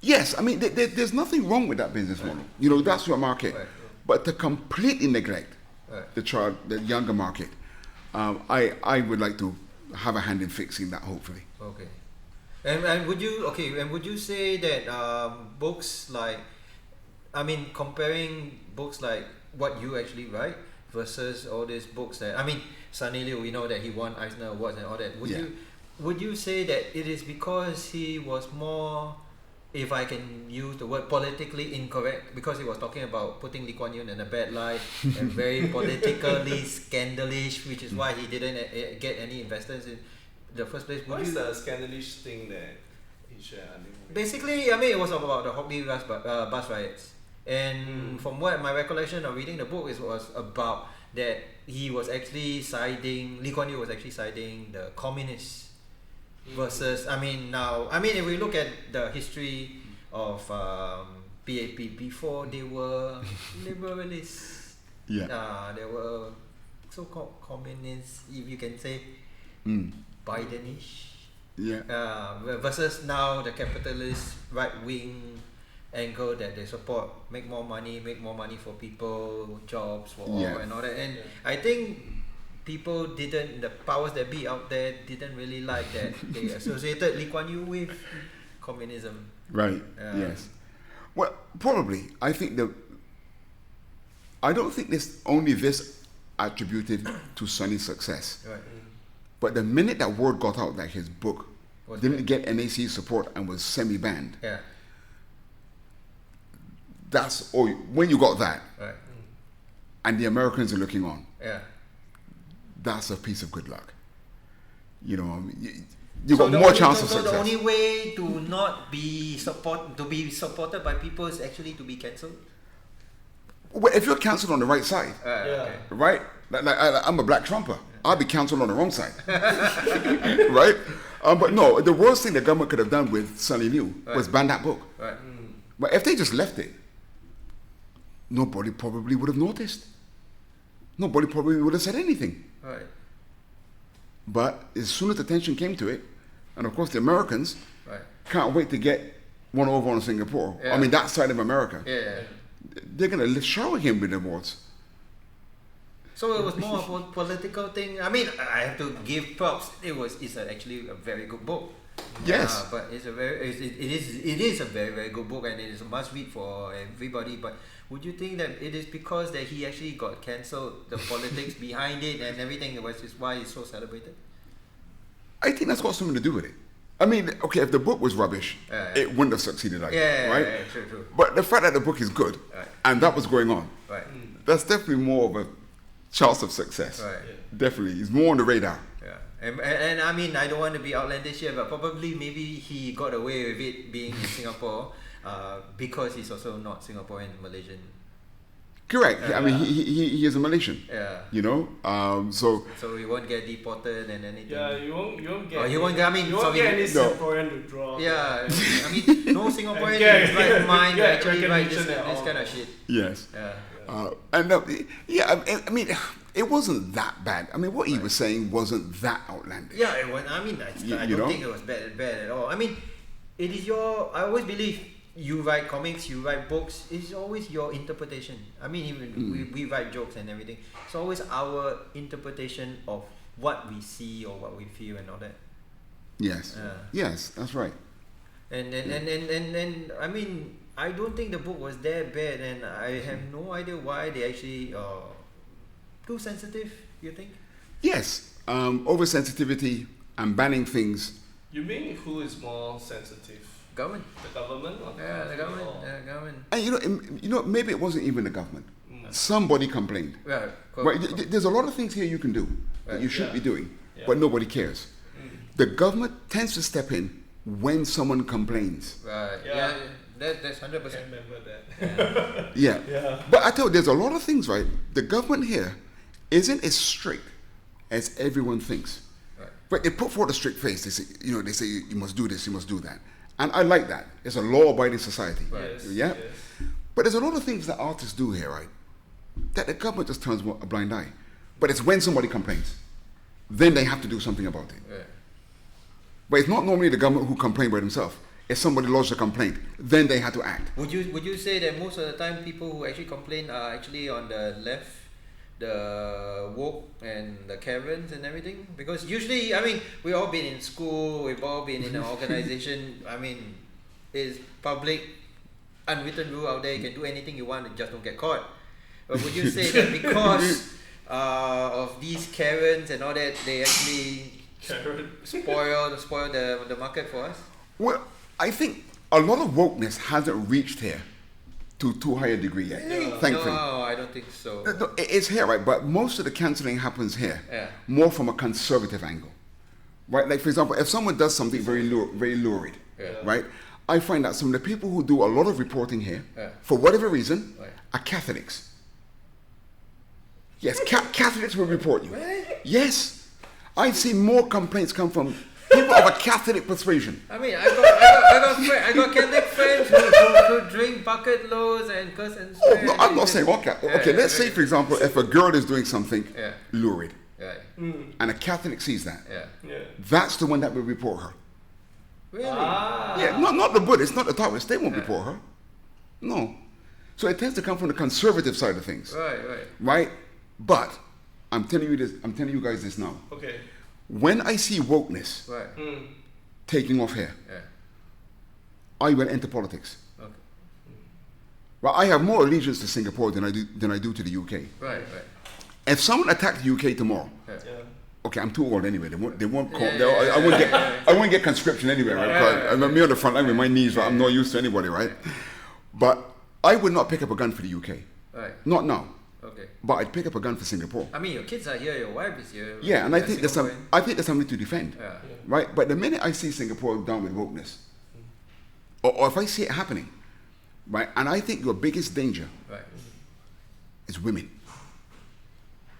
Speaker 4: Yes, I mean, there's nothing wrong with that business model. You know, that's your market.
Speaker 2: Right.
Speaker 4: But to completely neglect
Speaker 2: Right.
Speaker 4: the younger market, I would like to have a hand in fixing that, hopefully.
Speaker 2: Okay. And would you say that books like, I mean, comparing books like what you actually write versus all these books that, I mean, Sunny Liu, we know that he won Eisner Awards and all that. Would you say that it is because he was more, if I can use the word, politically incorrect, because he was talking about putting Lee Kuan Yew in a bad light and very politically scandalous, which is why he didn't get any investors in the first place?
Speaker 3: What is the scandalous thing that he shared?
Speaker 2: Basically, I mean, it was about the Hockney bus riots. And from what my recollection of reading the book, it was about that he was actually Lee Kuan Yew was actually siding the communists versus, if we look at the history of PAP, before they were liberalists,
Speaker 4: Yeah.
Speaker 2: they were so-called communists, if you can say. Bidenish.
Speaker 4: Yeah.
Speaker 2: Versus now the capitalist right wing angle that they support, make more money for people, jobs for all and all that. And I think people didn't, the powers that be out there didn't really like that they associated Lee Kuan Yew with communism.
Speaker 4: Right. Yes. Well, probably. I don't think this only this attributed to Sonny's success.
Speaker 2: Right.
Speaker 4: But the minute that word got out that his book didn't get NAC support and was semi-banned, that's when you got that,
Speaker 2: right.
Speaker 4: and the Americans are looking on.
Speaker 2: Yeah.
Speaker 4: That's a piece of good luck. You know, you got more chance of success.
Speaker 2: So the only way to not be supported by people is actually to be cancelled.
Speaker 4: Well, if you're cancelled on the right side,
Speaker 2: Okay.
Speaker 4: right? Like I'm a black Trumper. I'll be cancelled on the wrong side, right? But no, the worst thing the government could have done with Sonny Liu was ban that book.
Speaker 2: Right.
Speaker 4: But if they just left it, nobody probably would have noticed. Nobody probably would have said anything.
Speaker 2: Right.
Speaker 4: But as soon as attention came to it, and of course the Americans can't wait to get one over on Singapore.
Speaker 2: Yeah.
Speaker 4: I mean that side of America.
Speaker 2: Yeah.
Speaker 4: They're gonna shower him with awards.
Speaker 2: So it was more of a political thing. I mean, I have to give props. It's actually a very good book.
Speaker 4: Yes.
Speaker 2: But it is a very, very good book, and it is a must read for everybody. But would you think that it is because that he actually got cancelled, the politics behind it and everything, which is why it's so celebrated?
Speaker 4: I think that's got something to do with it. I mean, okay, if the book was rubbish, it wouldn't have succeeded either, right?
Speaker 2: Yeah, true.
Speaker 4: But the fact that the book is good, and that was going on, that's definitely more of a chance of success.
Speaker 2: Right.
Speaker 4: Definitely, it's more on the radar.
Speaker 2: Yeah, and I mean, I don't want to be outlandish here, but probably maybe he got away with it being in Singapore because he's also not Singaporean, Malaysian.
Speaker 4: Correct. I mean, he is a Malaysian.
Speaker 2: Yeah.
Speaker 4: You know, so
Speaker 2: he won't get deported and anything.
Speaker 3: Yeah, you won't get.
Speaker 2: Oh, you won't get. I mean,
Speaker 3: you won't get any Singaporean to draw.
Speaker 2: Yeah, I mean, no Singaporean in his right mind to actually write this kind of shit.
Speaker 4: Yes.
Speaker 2: Yeah.
Speaker 4: I mean, it wasn't that bad. I mean, what he was saying wasn't that outlandish.
Speaker 2: Yeah, it was, I mean, I don't think it was bad at all. I mean, it is I always believe you write comics, you write books, it's always your interpretation. I mean, even we write jokes and everything. It's always our interpretation of what we see or what we feel and all that.
Speaker 4: Yes. Yes, that's right.
Speaker 2: And I mean, I don't think the book was that bad, and I have no idea why they actually too sensitive. You think?
Speaker 4: Yes, oversensitivity and banning things.
Speaker 3: You mean who is more sensitive?
Speaker 2: Government.
Speaker 3: The government? Or
Speaker 2: The government.
Speaker 4: And you know, maybe it wasn't even the government. Somebody complained.
Speaker 2: Right.
Speaker 4: Right. There's a lot of things here you can do that you should be doing, but nobody cares. The government tends to step in when someone complains.
Speaker 2: Right. Yeah. That's 100%.
Speaker 3: I remember that.
Speaker 4: Yeah. But I tell you, there's a lot of things, right? The government here isn't as strict as everyone thinks.
Speaker 2: Right.
Speaker 4: But they put forward a strict face. They say you must do this, you must do that. And I like that. It's a law-abiding society.
Speaker 2: Right.
Speaker 4: Yeah. But there's a lot of things that artists do here, right? That the government just turns a blind eye. But it's when somebody complains, then they have to do something about it.
Speaker 2: Yeah.
Speaker 4: But it's not normally the government who complain by themselves. If somebody lodged a complaint, then they had to act.
Speaker 2: Would you say that most of the time people who actually complain are actually on the left, the woke and the Karens and everything? Because usually, I mean, we've all been in school, we've all been in an organization. I mean, it's public, unwritten rule out there. You can do anything you want and just don't get caught. But would you say that because of these Karens and all that, they actually spoil the market for us?
Speaker 4: Well, I think a lot of wokeness hasn't reached here to too high a degree yet. Thankfully.
Speaker 2: No, I don't think so.
Speaker 4: No, it's here, right? But most of the cancelling happens here, more from a conservative angle, right? Like, for example, if someone does something very lurid, right? I find that some of the people who do a lot of reporting here, for whatever reason, are Catholics. Yes, Catholics will report you. Yes. I've seen more complaints come from people of a Catholic persuasion.
Speaker 2: I mean, I got Catholic friends who drink bucket loads and curse and swear.
Speaker 4: Oh, no, I'm not saying okay. Okay, let's say, for example, if a girl is doing something lurid,
Speaker 2: Right.
Speaker 4: and a Catholic sees that,
Speaker 3: Yeah.
Speaker 4: that's the one that will report her.
Speaker 2: Really?
Speaker 4: Yeah, not the Buddhists, not the Taoists. They won't report her. No. So it tends to come from the conservative side of things,
Speaker 2: Right.
Speaker 4: right? But I'm telling you this. I'm telling you guys this now.
Speaker 3: Okay.
Speaker 4: When I see wokeness
Speaker 2: Right.
Speaker 4: taking off here,
Speaker 2: Yeah.
Speaker 4: I will enter politics.
Speaker 2: Okay.
Speaker 4: Well, I have more allegiance to Singapore than I do to the UK.
Speaker 2: Right.
Speaker 4: If someone attacked the UK tomorrow,
Speaker 3: Yeah.
Speaker 4: okay, I'm too old anyway. They won't call.
Speaker 2: Yeah,
Speaker 4: I won't get conscription anyway, right? Because I'm me on the front line with my knees, right? I'm not used to anybody, right? But I would not pick up a gun for the UK.
Speaker 2: Right.
Speaker 4: Not now.
Speaker 2: Okay.
Speaker 4: But I'd pick up a gun for Singapore.
Speaker 2: I mean, your kids are here, your wife is here.
Speaker 4: Yeah, and I think there's
Speaker 2: Singaporean.
Speaker 4: something to defend,
Speaker 2: Yeah.
Speaker 4: right? But the minute I see Singapore down with wokeness, or if I see it happening, right, and I think your biggest danger
Speaker 2: Right.
Speaker 4: is women.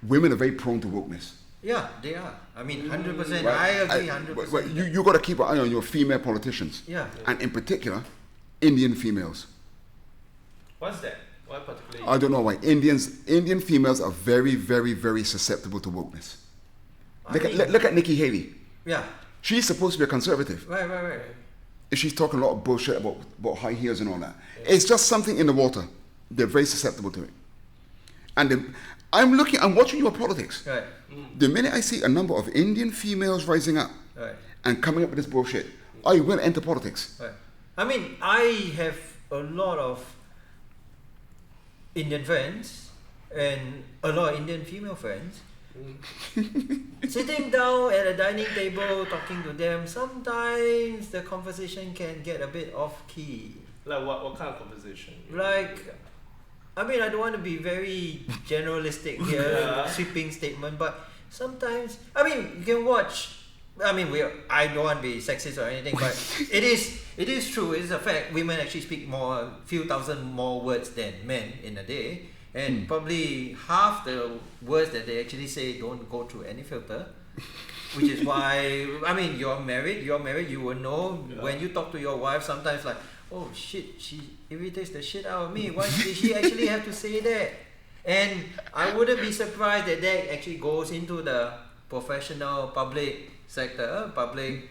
Speaker 4: Women are very prone to wokeness.
Speaker 2: Yeah, they are. I mean, 100%.
Speaker 4: Right?
Speaker 2: I agree, 100%.
Speaker 4: But you got to keep an eye on your female politicians.
Speaker 2: Yeah.
Speaker 4: And in particular, Indian females.
Speaker 3: What's that? Why particularly?
Speaker 4: I don't know why. Indian females are very, very, very susceptible to wokeness. Look at Nikki Haley.
Speaker 2: Yeah.
Speaker 4: She's supposed to be a conservative.
Speaker 2: Right.
Speaker 4: And she's talking a lot of bullshit about high heels and all that. It's just something in the water. They're very susceptible to it. And I'm watching your politics.
Speaker 2: Right.
Speaker 4: The minute I see a number of Indian females rising up
Speaker 2: Right.
Speaker 4: and coming up with this bullshit, I will enter politics.
Speaker 2: Right. I mean, I have a lot of Indian friends and a lot of Indian female friends. Sitting down at a dining table talking to them, sometimes the conversation can get a bit off key.
Speaker 3: Like what kind of conversation?
Speaker 2: Like, I mean, I don't want to be very generalistic here,
Speaker 3: Yeah.
Speaker 2: sweeping statement, but sometimes, I mean, you can watch. I mean, I don't want to be sexist or anything, but it is true. It is a fact. Women actually speak few thousand more words than men in a day, and probably half the words that they actually say don't go through any filter. Which is why, I mean, you're married, you will know when you talk to your wife, sometimes like, oh shit, she irritates the shit out of me. Why did she actually have to say that? And I wouldn't be surprised that actually goes into the professional public sector, public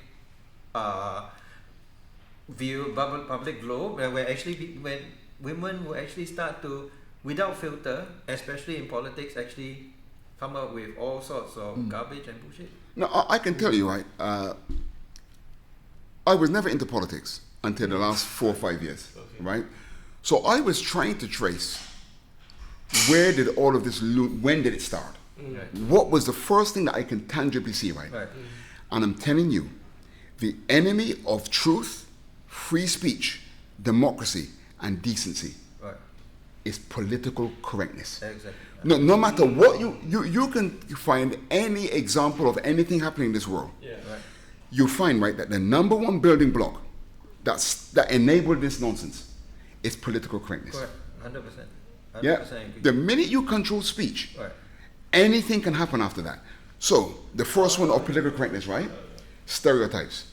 Speaker 2: view, public globe, where actually when women will actually start to, without filter, especially in politics, actually come up with all sorts of garbage and bullshit.
Speaker 4: No, I can tell you, right? I was never into politics until the last 4 or 5 years, right? So I was trying to trace where did all of this when did it start?
Speaker 2: Right.
Speaker 4: What was the first thing that I can tangibly see, right?
Speaker 2: Right.
Speaker 4: And I'm telling you, the enemy of truth, free speech, democracy, and decency
Speaker 2: Right.
Speaker 4: is political correctness.
Speaker 2: Exactly.
Speaker 4: No matter what you can find any example of anything happening in this world.
Speaker 3: Yeah.
Speaker 2: Right.
Speaker 4: You find, right, that the number one building block that enabled this nonsense is political correctness.
Speaker 2: Correct. 100%. 100%
Speaker 4: Yeah.
Speaker 2: agree.
Speaker 4: The minute you control speech,
Speaker 2: Right.
Speaker 4: anything can happen after that. So the first one of political correctness, right? Stereotypes.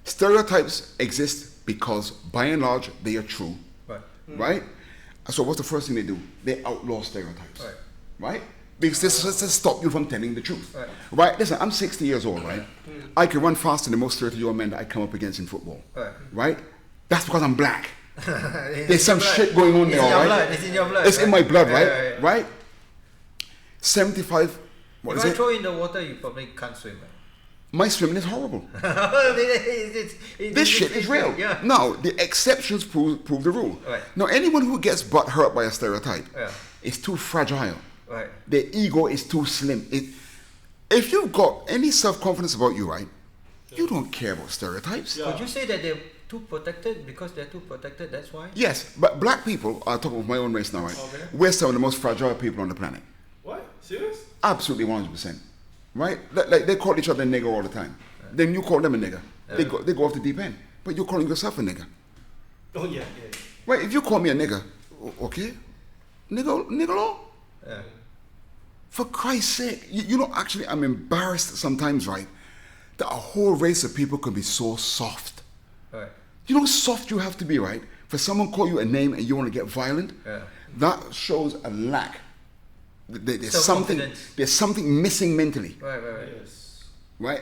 Speaker 4: Stereotypes exist because, by and large, they are true,
Speaker 2: Right.
Speaker 4: right? So what's the first thing they do? They outlaw stereotypes,
Speaker 2: Right.
Speaker 4: right? Because this is to stop you from telling the truth,
Speaker 2: Right.
Speaker 4: right? Listen, I'm 60 years old, right? I can run faster than most 30-year-old men that I come up against in football,
Speaker 2: Right.
Speaker 4: right? That's because I'm black.
Speaker 2: It's
Speaker 4: There's some
Speaker 2: in your
Speaker 4: shit
Speaker 2: blood.
Speaker 4: going on
Speaker 2: It's
Speaker 4: there,
Speaker 2: in your
Speaker 4: right?
Speaker 2: blood. It's in your blood.
Speaker 4: It's in my blood, right?
Speaker 2: Yeah.
Speaker 4: Right? 75. What
Speaker 2: If
Speaker 4: is
Speaker 2: I
Speaker 4: it?
Speaker 2: throw in the water, you probably can't swim. Right?
Speaker 4: My swimming is horrible.
Speaker 2: This
Speaker 4: This shit is real.
Speaker 2: Yeah.
Speaker 4: No, the exceptions prove the rule.
Speaker 2: Right.
Speaker 4: Now, anyone who gets butt hurt by a stereotype
Speaker 2: Yeah.
Speaker 4: is too fragile.
Speaker 2: Right.
Speaker 4: Their ego is too slim. If you've got any self-confidence about you, right, you don't care about stereotypes.
Speaker 3: Yeah.
Speaker 2: Would you say that they're too protected because they're too protected? That's why.
Speaker 4: Yes, but black people, I'll talk about my own race now, right?
Speaker 3: Okay.
Speaker 4: We're some of the most fragile people on the planet.
Speaker 3: What? Serious?
Speaker 4: Absolutely 100%. Right? Like they call each other a nigger all the time. Then you call them a nigger. They go off the deep end. But you're calling yourself a nigger.
Speaker 3: Oh yeah.
Speaker 4: Right? If you call me a nigger, okay? Nigger law?
Speaker 2: Yeah.
Speaker 4: For Christ's sake. You know, actually, I'm embarrassed sometimes, right? That a whole race of people can be so soft.
Speaker 2: Right.
Speaker 4: You know how soft you have to be, right? For someone call you a name and you want to get violent?
Speaker 2: Yeah.
Speaker 4: That shows a lack
Speaker 2: Self-confidence.
Speaker 4: There's something missing mentally,
Speaker 2: Right.
Speaker 3: Yes.
Speaker 4: right?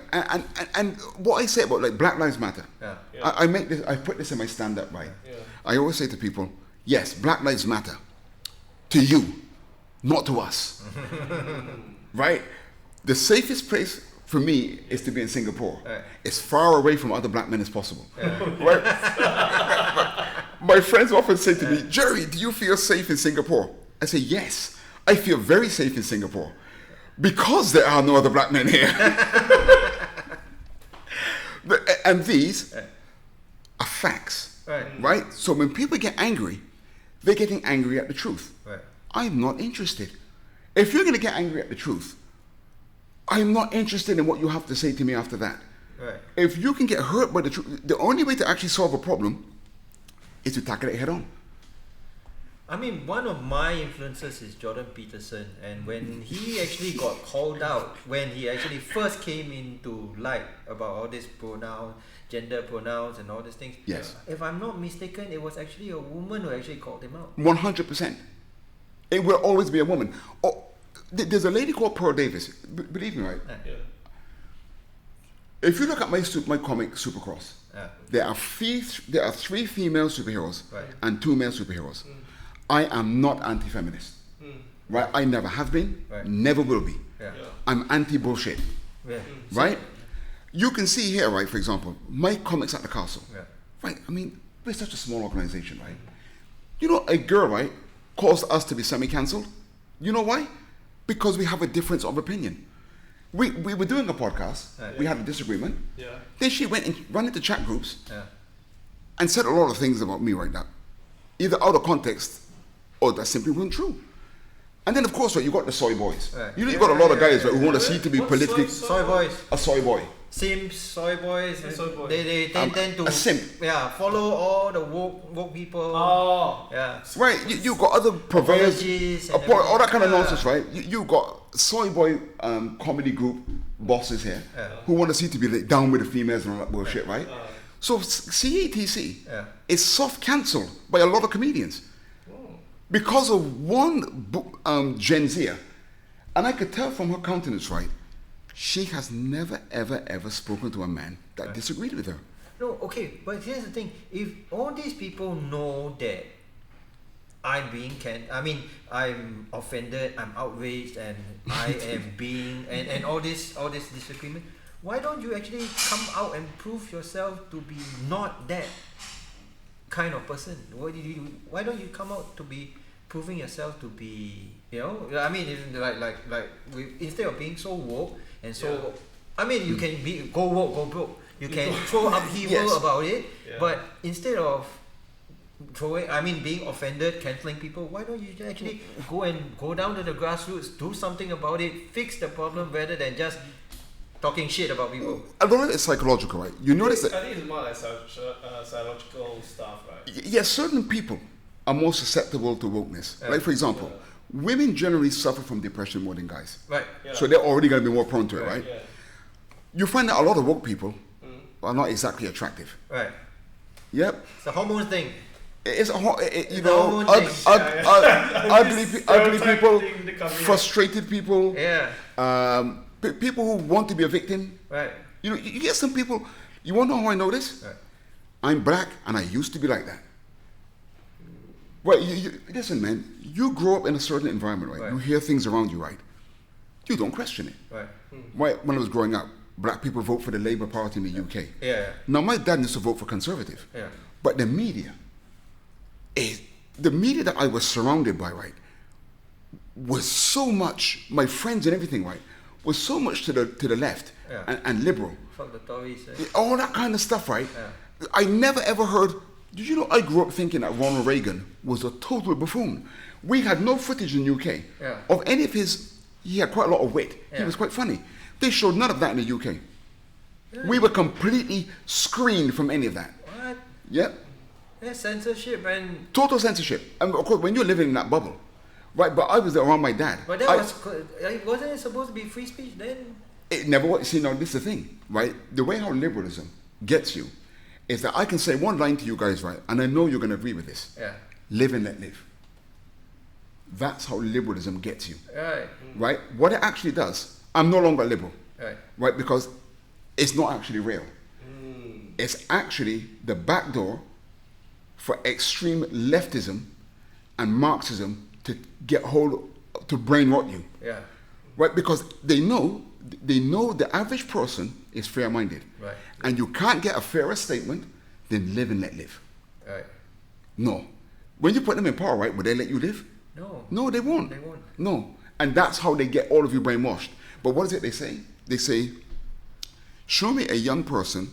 Speaker 4: And what I say about like Black Lives Matter,
Speaker 2: Yeah.
Speaker 3: Yeah.
Speaker 4: I put this in my stand-up, right?
Speaker 3: Yeah.
Speaker 4: I always say to people, yes, Black Lives Matter to you, not to us, right? The safest place for me is to be in Singapore.
Speaker 2: Right.
Speaker 4: As far away from other black men as possible. Right? My friends often say to me, Jerry, do you feel safe in Singapore? I say, yes, I feel very safe in Singapore because there are no other black men here. And these are facts, right? So when people get angry, they're getting angry at the truth.
Speaker 2: Right.
Speaker 4: I'm not interested. If you're going to get angry at the truth, I'm not interested in what you have to say to me after that.
Speaker 2: Right.
Speaker 4: If you can get hurt by the truth, the only way to actually solve a problem is to tackle it head on.
Speaker 2: I mean, one of my influences is Jordan Peterson, and when he actually got called out, when he actually first came into light about all these pronouns, gender pronouns and all these things,
Speaker 4: Yes.
Speaker 2: if I'm not mistaken, it was actually a woman who actually called him out.
Speaker 4: 100%. It will always be a woman. Oh, there's a lady called Pearl Davis. Believe me, right?
Speaker 3: Yeah.
Speaker 4: If you look at my comic Supercross, there are three female superheroes
Speaker 2: Right.
Speaker 4: and 2 male superheroes. I am not anti-feminist, right? I never have been,
Speaker 2: Right.
Speaker 4: never will be.
Speaker 2: Yeah.
Speaker 4: I'm anti-bullshit,
Speaker 2: Yeah.
Speaker 4: right? You can see here, right, for example, my comics at the castle,
Speaker 2: Yeah.
Speaker 4: right? I mean, we're such a small organization, right? You know, a girl, right, caused us to be semi-cancelled. You know why? Because we have a difference of opinion. We were doing a podcast,
Speaker 2: Right.
Speaker 4: we had a disagreement,
Speaker 3: Yeah.
Speaker 4: then she went and ran into chat groups
Speaker 2: Yeah.
Speaker 4: and said a lot of things about me right now, either out of context or that simply weren't true. And then of course, right, you got the soy boys.
Speaker 2: Right.
Speaker 4: You know, you got a lot of guys right, who want to see to be
Speaker 3: What's
Speaker 4: politically
Speaker 2: Soy boys,
Speaker 4: a soy boy.
Speaker 2: Sims, soy boys,
Speaker 3: Soy boy.
Speaker 2: they tend to
Speaker 4: a simp.
Speaker 2: follow all the woke people.
Speaker 3: Oh.
Speaker 2: Yeah.
Speaker 4: Right, you got other purveyors,
Speaker 2: Apologies and
Speaker 4: all that kind of
Speaker 2: everything.
Speaker 4: nonsense, right? You got soy boy comedy group bosses here who want to see to be like, down with the females and all that bullshit, right? So CATC is soft cancelled by a lot of comedians because of one Gen Zer, and I could tell from her countenance, right? She has never, ever, ever spoken to a man that disagreed with her.
Speaker 2: No, okay, but here's the thing: if all these people know that I'm offended, I'm outraged, and I am being, and all this disagreement, why don't you actually come out and prove yourself to be not that kind of person? Why don't you come out to be proving yourself to be, I mean, instead of being so woke and so, I mean, you can be go woke, go broke. You can throw upheaval
Speaker 4: Yes.
Speaker 2: about it,
Speaker 3: Yeah.
Speaker 2: but instead of being offended, cancelling people, why don't you actually go down to the grassroots, do something about it, fix the problem rather than just talking shit about people?
Speaker 4: A lot of it's psychological, right? You notice that
Speaker 3: I think it's more like psychological stuff, right?
Speaker 4: yes, certain people are more susceptible to wokeness. Like, for example, women generally suffer from depression more than guys.
Speaker 2: Right.
Speaker 3: Yeah.
Speaker 4: So they're already going to be more prone to it, right?
Speaker 3: Yeah.
Speaker 4: You find that a lot of woke people are not exactly attractive.
Speaker 2: Right.
Speaker 4: Yep.
Speaker 2: It's a hormone thing.
Speaker 4: It's a
Speaker 2: It's a hormone thing.
Speaker 4: ugly people,
Speaker 3: Stereotyping the community.
Speaker 4: frustrated people,
Speaker 2: Yeah.
Speaker 4: people who want to be a victim.
Speaker 2: Right.
Speaker 4: You know, you get some people. You want to know how I know this?
Speaker 2: Right.
Speaker 4: I'm black and I used to be like that. Well, listen, man. You grow up in a certain environment, right?
Speaker 2: Right.
Speaker 4: You hear things around you, right? You don't question it.
Speaker 2: Right.
Speaker 4: When I was growing up, black people vote for the Labour Party in the UK.
Speaker 2: Yeah.
Speaker 4: Now, my dad used to vote for Conservative.
Speaker 2: Yeah.
Speaker 4: But the media that I was surrounded by, right, was so much, my friends and everything, right, was so much to the left and liberal.
Speaker 2: Fuck the Tories.
Speaker 4: All that kind of stuff, right? I never ever heard. Did you know I grew up thinking that Ronald Reagan was a total buffoon? We had no footage in the UK of any of his. He had quite a lot of wit. He was quite funny. They showed none of that in the UK. We were completely screened from any of that.
Speaker 2: What?
Speaker 4: Yep.
Speaker 2: Yeah, censorship and.
Speaker 4: Total censorship. And of course, when you're living in that bubble, right? But I was around my dad.
Speaker 2: But wasn't it supposed to be free speech then?
Speaker 4: It never was. See, now this is the thing, right? The way how liberalism gets you is that I can say one line to you guys, right? And I know you're going to agree with this.
Speaker 2: Yeah.
Speaker 4: Live and let live. That's how liberalism gets you,
Speaker 2: Right.
Speaker 4: right? What it actually does, I'm no longer liberal,
Speaker 2: Right.
Speaker 4: right? Because it's not actually real. It's actually the back door for extreme leftism and Marxism to get hold, to brain rot you,
Speaker 2: Yeah.
Speaker 4: right? Because they know the average person is fair-minded,
Speaker 2: Right.
Speaker 4: and you can't get a fairer statement than live and let live.
Speaker 2: Right.
Speaker 4: No, when you put them in power, right, would they let you live?
Speaker 2: No.
Speaker 4: No, they won't.
Speaker 2: They won't.
Speaker 4: No, and that's how they get all of you brainwashed. But what is it they say? They say, show me a young person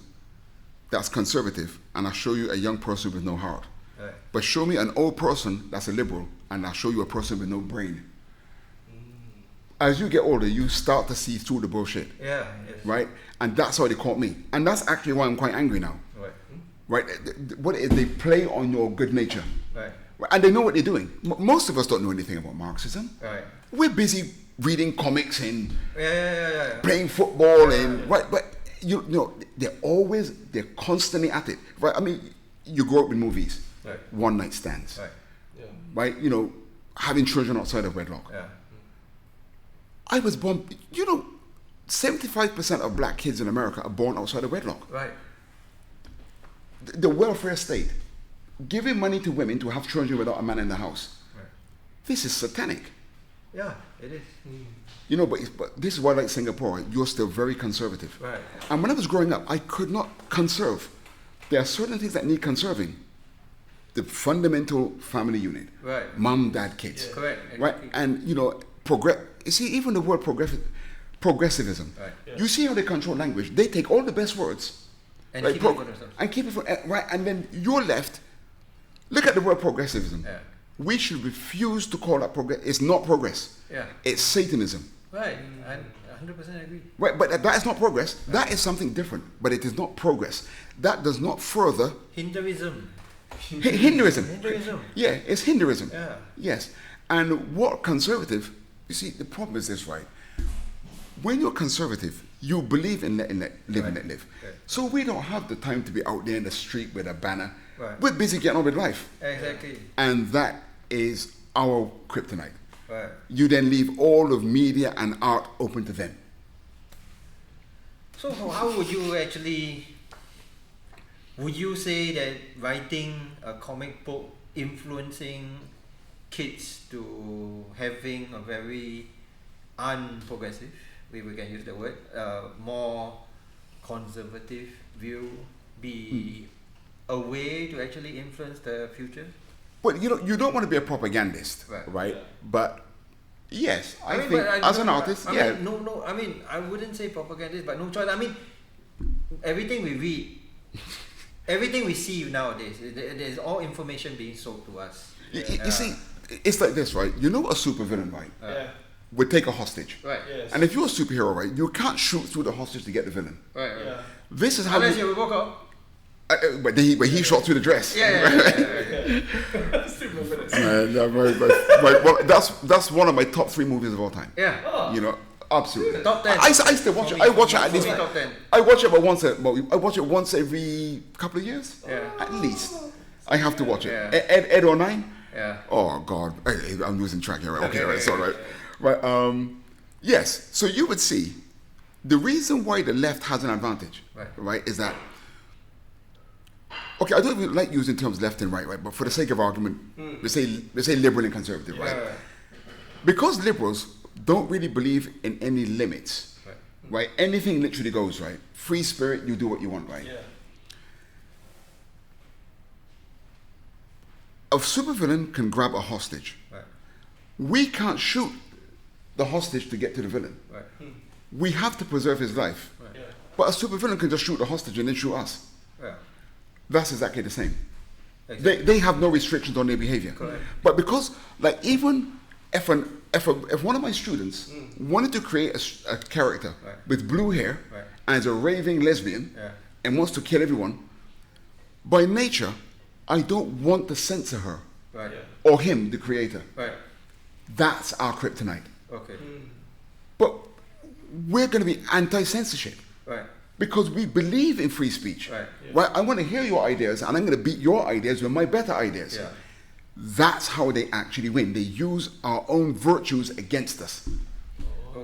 Speaker 4: that's conservative, and I'll show you a young person with no heart.
Speaker 2: Right.
Speaker 4: But show me an old person that's a liberal, and I'll show you a person with no brain. As you get older, you start to see through the bullshit,
Speaker 2: Yeah. Yes.
Speaker 4: right? And that's how they caught me. And that's actually why I'm quite angry now,
Speaker 2: Right.
Speaker 4: right? What it is, they play on your good nature.
Speaker 2: Right.
Speaker 4: And they know what they're doing. Most of us don't know anything about Marxism.
Speaker 2: Right.
Speaker 4: We're busy reading comics and
Speaker 2: Yeah.
Speaker 4: playing football and right, but you know they're constantly at it, right? I mean, you grow up with movies,
Speaker 2: Right.
Speaker 4: one night stands,
Speaker 2: Right.
Speaker 3: Yeah.
Speaker 4: right? You know, having children outside of wedlock.
Speaker 2: Yeah.
Speaker 4: I was born. 75% of black kids in America are born outside of wedlock.
Speaker 2: Right.
Speaker 4: The welfare state, giving money to women to have children without a man in the house.
Speaker 2: Right.
Speaker 4: This is satanic.
Speaker 2: Yeah. It is.
Speaker 4: You know, but this is why, like Singapore, you're still very conservative.
Speaker 2: Right.
Speaker 4: And when I was growing up, I could not conserve. There are certain things that need conserving. The fundamental family unit.
Speaker 2: Right.
Speaker 4: Mom, dad, kids.
Speaker 2: Yeah. Correct.
Speaker 4: Right? And, you know, you see, even the word progressivism.
Speaker 2: Right.
Speaker 3: Yeah.
Speaker 4: You see how they control language. They take all the best words.
Speaker 2: And
Speaker 4: right,
Speaker 2: keep it for themselves.
Speaker 4: and keep it for, right? And then you're left, look at the word progressivism.
Speaker 2: Yeah.
Speaker 4: We should refuse to call that progress. It's not progress.
Speaker 2: Yeah.
Speaker 4: It's Satanism.
Speaker 2: Right. I 100% agree.
Speaker 4: Right, but that is not progress. That is something different, but it is not progress. That does not further
Speaker 2: Hinduism.
Speaker 4: Hinduism.
Speaker 2: Hinduism.
Speaker 4: Yeah, it's Hinduism.
Speaker 2: Yeah.
Speaker 4: Yes. And what conservative, you see, the problem is this, right? When you're conservative, you believe in live and let live.
Speaker 2: Right.
Speaker 4: So we don't have the time to be out there in the street with a banner.
Speaker 2: Right.
Speaker 4: We're busy getting on with life.
Speaker 2: Exactly.
Speaker 4: And that is our kryptonite.
Speaker 2: Right.
Speaker 4: You then leave all of media and art open to them.
Speaker 2: So how would you actually, would you say that writing a comic book influencing kids to having a very unprogressive, we can use the word, more conservative view be a way to actually influence the future?
Speaker 4: But you don't want to be a propagandist, right?
Speaker 2: Yeah.
Speaker 4: But yes, I
Speaker 2: mean,
Speaker 4: think
Speaker 2: but
Speaker 4: as an artist,
Speaker 2: I
Speaker 4: yeah.
Speaker 2: mean, no, I mean, I wouldn't say propagandist, but no choice. I mean, everything we read, everything we see nowadays, there's all information being sold to us.
Speaker 4: You see, it's like this, right? You know a supervillain, right?
Speaker 3: Yeah.
Speaker 4: Would take a hostage.
Speaker 2: Right.
Speaker 3: Yes.
Speaker 4: And if you're a superhero, right, you can't shoot through the hostage to get the villain.
Speaker 2: Right.
Speaker 3: Yeah.
Speaker 4: This is how.
Speaker 2: Unless you're a Robocop.
Speaker 4: But he shot through the dress.
Speaker 3: Still remember this.
Speaker 4: Well, that's one of my top 3 movies of all time.
Speaker 2: Yeah.
Speaker 3: Oh.
Speaker 4: You know, absolutely.
Speaker 2: Top 10.
Speaker 4: I still watch it. I watch it at least.
Speaker 2: Top 10.
Speaker 4: I watch it about once. I watch it once every couple of years.
Speaker 2: Yeah.
Speaker 4: At least. I have to watch it.
Speaker 2: Yeah.
Speaker 4: Ed or 9.
Speaker 2: Yeah.
Speaker 4: Oh God, I'm losing track here. Right? Okay,
Speaker 2: Okay,
Speaker 4: right, it's all right.
Speaker 2: okay.
Speaker 4: Right. Yes. So you would see the reason why the left has an advantage, right, is that. Okay, I don't even like using terms left and right, but for the sake of argument, let's say liberal and conservative, right?
Speaker 2: Yeah.
Speaker 4: Because liberals don't really believe in any limits,
Speaker 2: Right.
Speaker 4: right? Anything literally goes, right? Free spirit, you do what you want, right?
Speaker 3: Yeah.
Speaker 4: A supervillain can grab a hostage.
Speaker 2: Right.
Speaker 4: We can't shoot the hostage to get to the villain.
Speaker 2: Right.
Speaker 4: We have to preserve his life.
Speaker 3: Yeah.
Speaker 4: But a supervillain can just shoot the hostage and then shoot us.
Speaker 2: Yeah.
Speaker 4: That's exactly the same.
Speaker 2: Exactly.
Speaker 4: They have no restrictions on their behavior.
Speaker 2: Correct.
Speaker 4: But because, like, even if one of my students wanted to create a character
Speaker 2: Right.
Speaker 4: with blue hair
Speaker 2: Right.
Speaker 4: and is a raving lesbian
Speaker 2: Yeah.
Speaker 4: and wants to kill everyone, by nature, I don't want to censor her
Speaker 2: Right.
Speaker 3: Yeah.
Speaker 4: or him, the creator.
Speaker 2: Right.
Speaker 4: That's our kryptonite.
Speaker 2: Okay.
Speaker 4: But we're going to be anti-censorship.
Speaker 2: Right.
Speaker 4: Because we believe in free speech.
Speaker 2: Right.
Speaker 3: Yeah.
Speaker 4: Right? I want to hear your ideas and I'm going to beat your ideas with my better ideas.
Speaker 2: Yeah.
Speaker 4: That's how they actually win. They use our own virtues against us.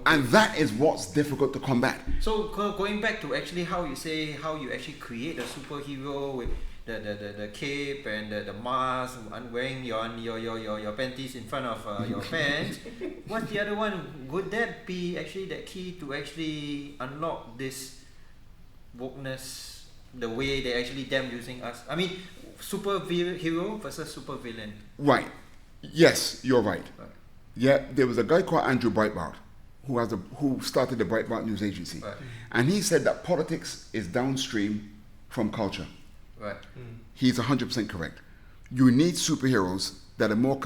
Speaker 4: And that is what's difficult to combat.
Speaker 2: So going back to actually how you actually create a superhero with the cape and the mask and wearing your panties in front of your fans. What's the other one? Would that be actually the key to actually unlock this wokeness, the way they actually them using us? I mean, superhero versus supervillain.
Speaker 4: Right. Yes, you're right.
Speaker 2: Right.
Speaker 4: Yeah, there was a guy called Andrew Breitbart who started the Breitbart news agency.
Speaker 2: Right.
Speaker 4: And he said that politics is downstream from culture.
Speaker 2: Right.
Speaker 4: He's 100% correct. You need superheroes that are more...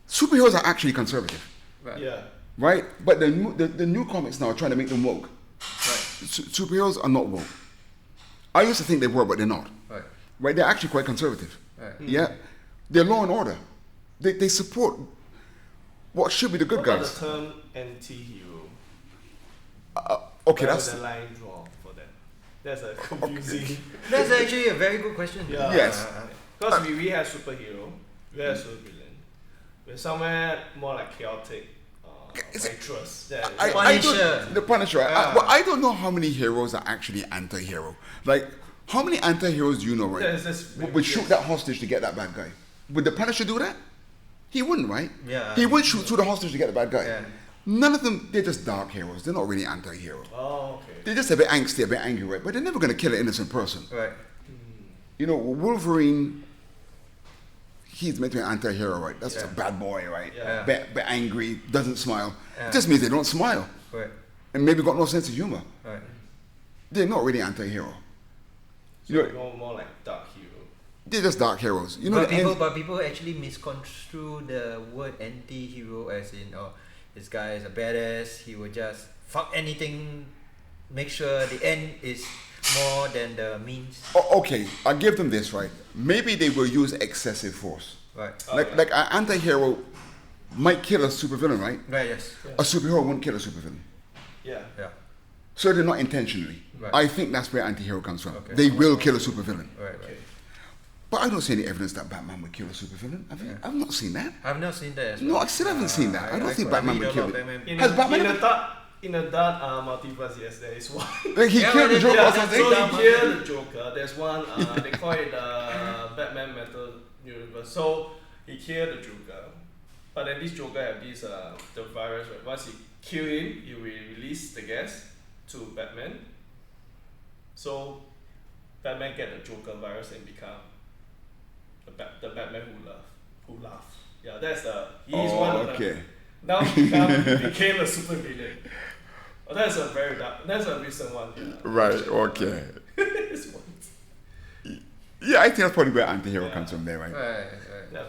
Speaker 4: Superheroes are actually conservative,
Speaker 2: Right.
Speaker 3: Yeah.
Speaker 4: right? But the new comics now are trying to make them woke.
Speaker 2: Right.
Speaker 4: Superheroes are not woke. I used to think they were, but they're not.
Speaker 2: Right.
Speaker 4: Right? They're actually quite conservative.
Speaker 2: Right.
Speaker 4: Yeah? They're law and order. They support what should be the good
Speaker 3: What about
Speaker 4: guys.
Speaker 3: the term anti-hero?
Speaker 4: Okay,
Speaker 3: Where
Speaker 4: that's...
Speaker 3: would the line draw for that? That's a confusing.
Speaker 2: That's actually a very good question.
Speaker 3: Yeah.
Speaker 4: Yes.
Speaker 3: Because we have superhero, we have supervillain. We're somewhere more like chaotic, virtuous.
Speaker 2: Punisher.
Speaker 4: The Punisher. I don't know how many heroes are actually anti-hero. Like, how many anti-heroes do you know, right?
Speaker 3: There's this
Speaker 4: Would shoot that hostage to get that bad guy. Would the Punisher do that? He wouldn't, right?
Speaker 2: Yeah.
Speaker 4: He would shoot through the hostage to get the bad guy.
Speaker 2: Yeah.
Speaker 4: None of them, they're just dark heroes. They're not really anti-hero.
Speaker 3: Oh, okay.
Speaker 4: They're just a bit angsty, a bit angry, right? But they're never going to kill an innocent person.
Speaker 2: Right.
Speaker 4: You know, Wolverine, he's meant to be an anti-hero, right? That's
Speaker 2: Yeah.
Speaker 4: a bad boy, right?
Speaker 3: Yeah.
Speaker 4: Bit angry, doesn't smile.
Speaker 2: Yeah.
Speaker 4: It just means they don't smile.
Speaker 2: Right.
Speaker 4: And maybe got no sense of humor.
Speaker 2: Right.
Speaker 4: They're not really anti-hero.
Speaker 3: So
Speaker 4: You know,
Speaker 3: more like dark hero.
Speaker 4: they're just dark heroes. You know,
Speaker 2: But people actually misconstrue the word anti-hero as in, oh, this guy is a badass, he will just fuck anything, make sure the end is more than the means.
Speaker 4: Okay, I'll give them this, right? Maybe they will use excessive force.
Speaker 2: Right.
Speaker 4: Like an anti-hero might kill a supervillain, right?
Speaker 2: Right, yes.
Speaker 4: A superhero won't kill a supervillain.
Speaker 3: Yeah.
Speaker 2: Yeah.
Speaker 4: So they're not intentionally.
Speaker 2: Right.
Speaker 4: I think that's where anti-hero comes from.
Speaker 2: Okay.
Speaker 4: They will kill a supervillain.
Speaker 2: Right,
Speaker 3: Okay.
Speaker 2: right.
Speaker 4: But I don't see any evidence that Batman would kill a supervillain. I've not seen that.
Speaker 2: I've not seen that as
Speaker 4: No,
Speaker 2: well.
Speaker 4: I still haven't seen that. I don't think Batman would kill it.
Speaker 3: In
Speaker 4: Has
Speaker 3: a,
Speaker 4: Batman
Speaker 3: in a
Speaker 4: ever-
Speaker 3: dark in a dark multiverse, yes, there is one.
Speaker 4: Like he
Speaker 2: Yeah,
Speaker 4: killed the
Speaker 2: but
Speaker 4: Joker
Speaker 2: yeah,
Speaker 4: or something?
Speaker 3: So he killed the Joker. There's one, they call it the Batman Metal Universe. So he killed the Joker. But then this Joker have this, the virus, right? Once he kill him, he will release the gas to Batman. So Batman get the Joker virus and become the Batman who laugh. Yeah, that's he's one of
Speaker 4: okay.
Speaker 3: them. Now he became a super villain. Oh, that's a recent one. Yeah.
Speaker 4: Right, okay.
Speaker 3: This one.
Speaker 4: Yeah, I think that's probably where anti-hero
Speaker 3: Yeah.
Speaker 4: comes from there, right?
Speaker 2: Right, right.
Speaker 3: Yeah.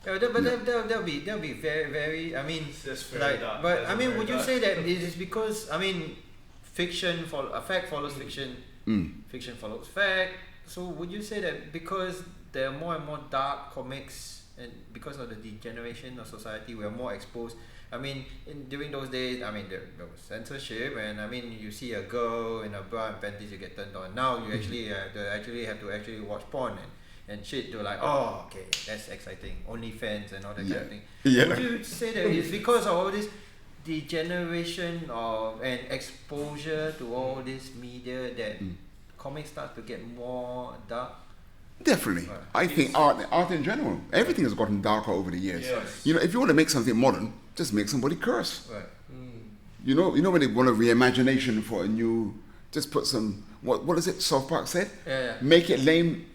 Speaker 2: Yeah, but that'll be very. I mean,
Speaker 3: It's very
Speaker 2: like,
Speaker 3: dark.
Speaker 2: but
Speaker 3: That's
Speaker 2: I mean,
Speaker 3: very
Speaker 2: would you
Speaker 3: dark.
Speaker 2: say that it is because fiction fact follows fiction, fiction follows fact. So would you say that because there are more and more dark comics and because of the degeneration of society, we are more exposed? I mean, during those days, I mean, there was censorship, and I mean, you see a girl in a bra and panties, you get turned on. Now you actually have to watch porn and shit to like, oh, okay, that's exciting. OnlyFans and all that kind of thing.
Speaker 4: Yeah.
Speaker 2: Would you say that it's because of all this degeneration and exposure to all this media that comics start to get more dark?
Speaker 4: Definitely.
Speaker 2: Right.
Speaker 4: I think art in general, everything has gotten darker over the years.
Speaker 3: Yes.
Speaker 4: You know, if you want to make something modern, just make somebody curse.
Speaker 2: Right.
Speaker 4: You know when they want a reimagination for a new, just put some, what is it South Park said?
Speaker 2: Yeah.
Speaker 4: Make it lame,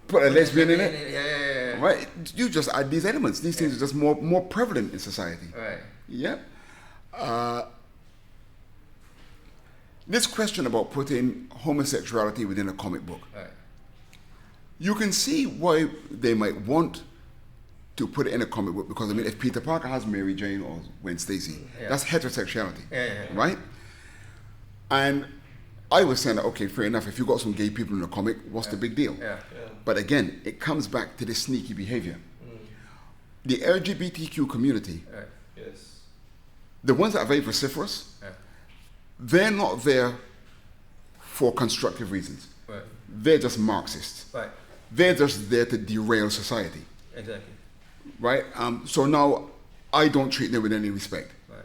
Speaker 4: put a lesbian in it.
Speaker 2: Yeah.
Speaker 4: Right? You just add these elements. These things are just more prevalent in society.
Speaker 2: Right.
Speaker 4: Yeah. This question about putting homosexuality within a comic book.
Speaker 2: Right.
Speaker 4: You can see why they might want to put it in a comic book because, I mean, if Peter Parker has Mary Jane or Gwen Stacy,
Speaker 2: Yeah.
Speaker 4: that's heterosexuality,
Speaker 2: Yeah.
Speaker 4: right? And I was saying that, okay, fair enough, if you got some gay people in a comic, what's the big deal?
Speaker 2: Yeah.
Speaker 4: But again, it comes back to this sneaky behavior. The LGBTQ community,
Speaker 2: Right.
Speaker 3: Yes.
Speaker 4: the ones that are very vociferous,
Speaker 2: Yeah.
Speaker 4: they're not there for constructive reasons.
Speaker 2: Right.
Speaker 4: They're just Marxists.
Speaker 2: Right.
Speaker 4: They're just there to derail society.
Speaker 2: Exactly.
Speaker 4: right? So now I don't treat them with any respect.
Speaker 2: Right.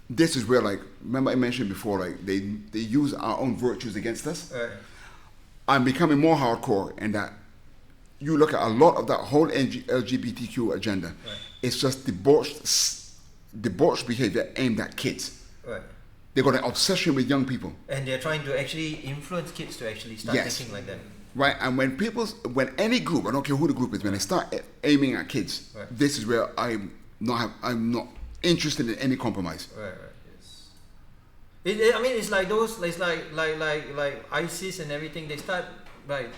Speaker 4: This is where, like, remember I mentioned before, like they use our own virtues against us.
Speaker 2: Right.
Speaker 4: I'm becoming more hardcore in that you look at a lot of that whole LGBTQ agenda.
Speaker 2: Right.
Speaker 4: It's just debauched behavior aimed at kids.
Speaker 2: Right.
Speaker 4: They've got an obsession with young people.
Speaker 2: And they're trying to actually influence kids to actually start
Speaker 4: Yes.
Speaker 2: thinking like that.
Speaker 4: Right, and when any group, I don't care who the group is, when they start aiming at kids,
Speaker 2: Right.
Speaker 4: this is where I'm not interested in any compromise.
Speaker 2: Right. I mean, it's like those, it's like ISIS and everything. They start like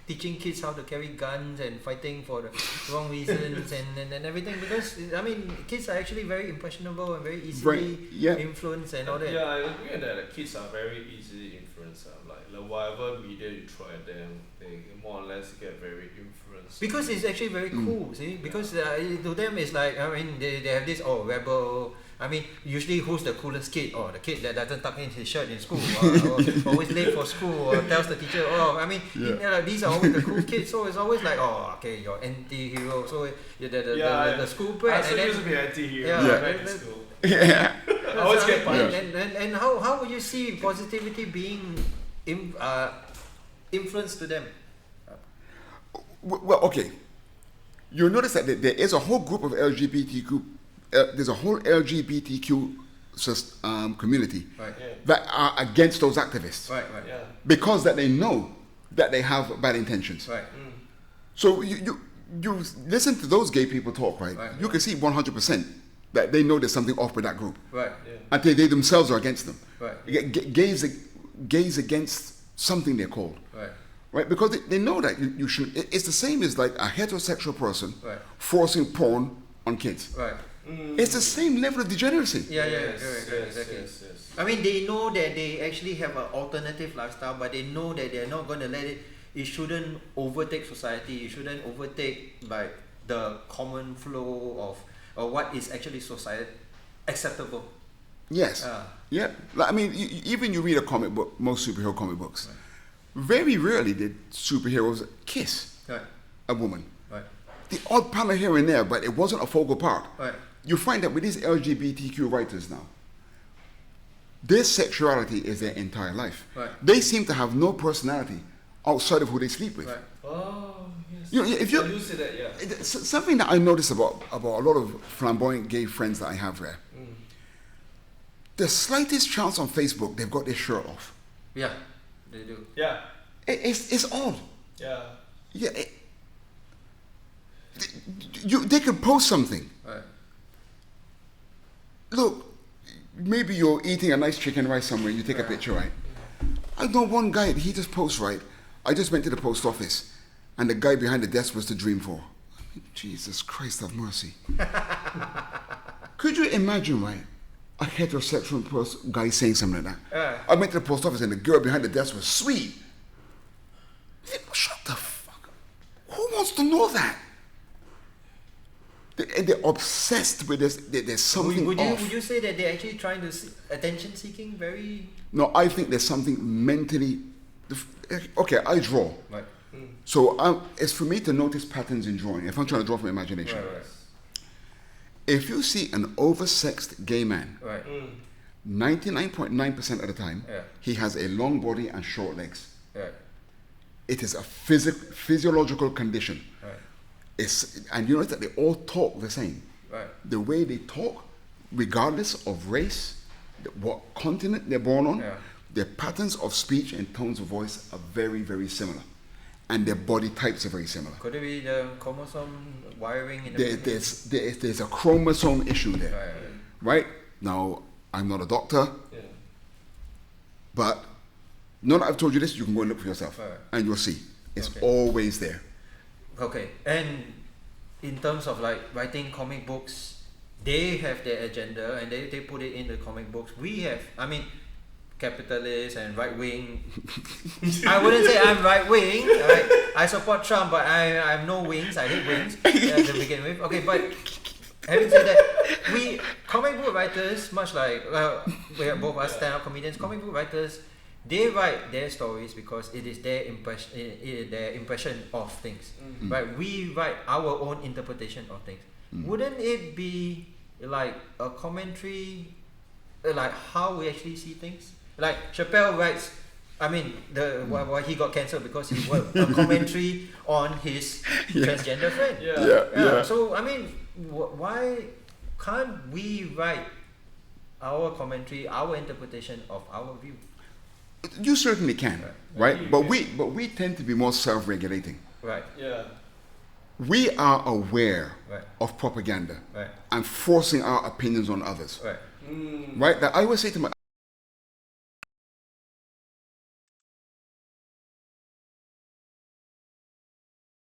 Speaker 2: teaching kids how to carry guns and fighting for the wrong reasons and everything, because I mean, kids are actually very impressionable and very easily influenced and all that.
Speaker 3: Yeah, I agree that the kids are very easily influenced. Like whatever media you throw at them, they more or less get very influenced.
Speaker 2: Because it's actually very cool, see? Because to them it's like, I mean, they have this, rebel. I mean, usually who's the coolest kid? Or the kid that doesn't tuck in his shirt in school, or always late for school, or tells the teacher, these are always the cool kids. So it's always like, okay, you're anti-hero. So the school brat.
Speaker 3: I also used to be anti-hero back in school.
Speaker 4: Yeah.
Speaker 3: I always get punished.
Speaker 2: And how would you see positivity being influenced to them?
Speaker 4: Well, okay. You'll notice that there is a whole group of LGBTQ. There's a whole LGBTQ community
Speaker 2: Right.
Speaker 3: Yeah.
Speaker 4: that are against those activists,
Speaker 2: Right.
Speaker 3: Yeah.
Speaker 4: because that they know that they have bad intentions.
Speaker 2: Right.
Speaker 4: So you listen to those gay people talk, right?
Speaker 2: Right.
Speaker 4: You can see 100% that they know there's something off with that group,
Speaker 2: Right.
Speaker 3: Yeah.
Speaker 4: and they themselves are against them.
Speaker 2: Right.
Speaker 4: Gays against something they're called,
Speaker 2: Right.
Speaker 4: right? Because they know that you should. It's the same as like a heterosexual person
Speaker 2: Right.
Speaker 4: forcing porn on kids.
Speaker 2: Right.
Speaker 4: It's the same level of degeneracy.
Speaker 2: Yeah.
Speaker 3: Yes,
Speaker 2: Correct, exactly.
Speaker 3: yes.
Speaker 2: I mean, they know that they actually have an alternative lifestyle, but they know that they're not going to let it. It shouldn't overtake society. It shouldn't overtake like the common flow of what is actually society acceptable.
Speaker 4: Yes. Yeah. Like, I mean, even you read a comic book, most superhero comic books, very rarely did superheroes kiss
Speaker 2: Right.
Speaker 4: a woman.
Speaker 2: Right.
Speaker 4: The odd panel here and there, but it wasn't a focal part.
Speaker 2: Right.
Speaker 4: You find that with these LGBTQ writers now, their sexuality is their entire life.
Speaker 2: Right.
Speaker 4: They seem to have no personality outside of who they sleep with.
Speaker 2: Right.
Speaker 3: Oh, yes.
Speaker 4: You know, if you
Speaker 3: I do see that, yeah.
Speaker 4: it's something that I notice about a lot of flamboyant gay friends that I have there. The slightest chance on Facebook, they've got their shirt off.
Speaker 2: Yeah, they do.
Speaker 3: Yeah.
Speaker 4: It's odd.
Speaker 3: Yeah.
Speaker 4: Yeah. They could post something.
Speaker 2: Right.
Speaker 4: Look, maybe you're eating a nice chicken rice somewhere, you take a picture, right? I know one guy, he just posts, right? I just went to the post office, and the guy behind the desk was to dream for. I mean, Jesus Christ have mercy. Could you imagine, right? A heterosexual guy saying something like that. I went to the post office, and the girl behind the desk was sweet. I said, shut the fuck up. Who wants to know that? They're obsessed with this. There's something off.
Speaker 2: Would you say that they're actually trying to attention seeking? Very.
Speaker 4: No, I think there's something mentally. Okay, I draw.
Speaker 2: Right.
Speaker 4: So it's for me to notice patterns in drawing. If I'm trying to draw from imagination.
Speaker 2: Right.
Speaker 4: If you see an oversexed gay man,
Speaker 2: Right.
Speaker 4: 99.9% of the time, he has a long body and short legs.
Speaker 2: Right.
Speaker 4: It is a physiological condition.
Speaker 2: Right.
Speaker 4: And you notice that they all talk the same.
Speaker 2: Right.
Speaker 4: The way they talk, regardless of race, what continent they're born on, their patterns of speech and tones of voice are very, very similar. And their body types are very similar.
Speaker 2: Could it be the chromosome wiring in the
Speaker 4: There's a chromosome issue there. Right? Now, I'm not a doctor, but now that I've told you this, you can go and look for yourself. And you'll see. It's always there.
Speaker 2: Okay. And in terms of like writing comic books, they have their agenda and they put it in the comic books. We have, I mean, capitalist and right wing. I wouldn't say I'm right wing. Right? I support Trump, but I have no wings. I hate wings to begin with. Okay, but having said that, we comic book writers, much like we are both us stand-up comedians, comic book writers they write their stories because it is their impression of things, right? We write our own interpretation of things. Wouldn't it be like a commentary, like how we actually see things? Like Chappelle writes, I mean, why he got cancelled because he wrote a commentary on his transgender friend.
Speaker 4: Yeah.
Speaker 2: So I mean, why can't we write our commentary, our interpretation of our view?
Speaker 4: You certainly can, right? But we tend to be more self-regulating.
Speaker 2: Right.
Speaker 3: Yeah.
Speaker 4: We are aware
Speaker 2: Right.
Speaker 4: of propaganda
Speaker 2: Right.
Speaker 4: and forcing our opinions on others.
Speaker 2: Right.
Speaker 4: Right? That I always say to my,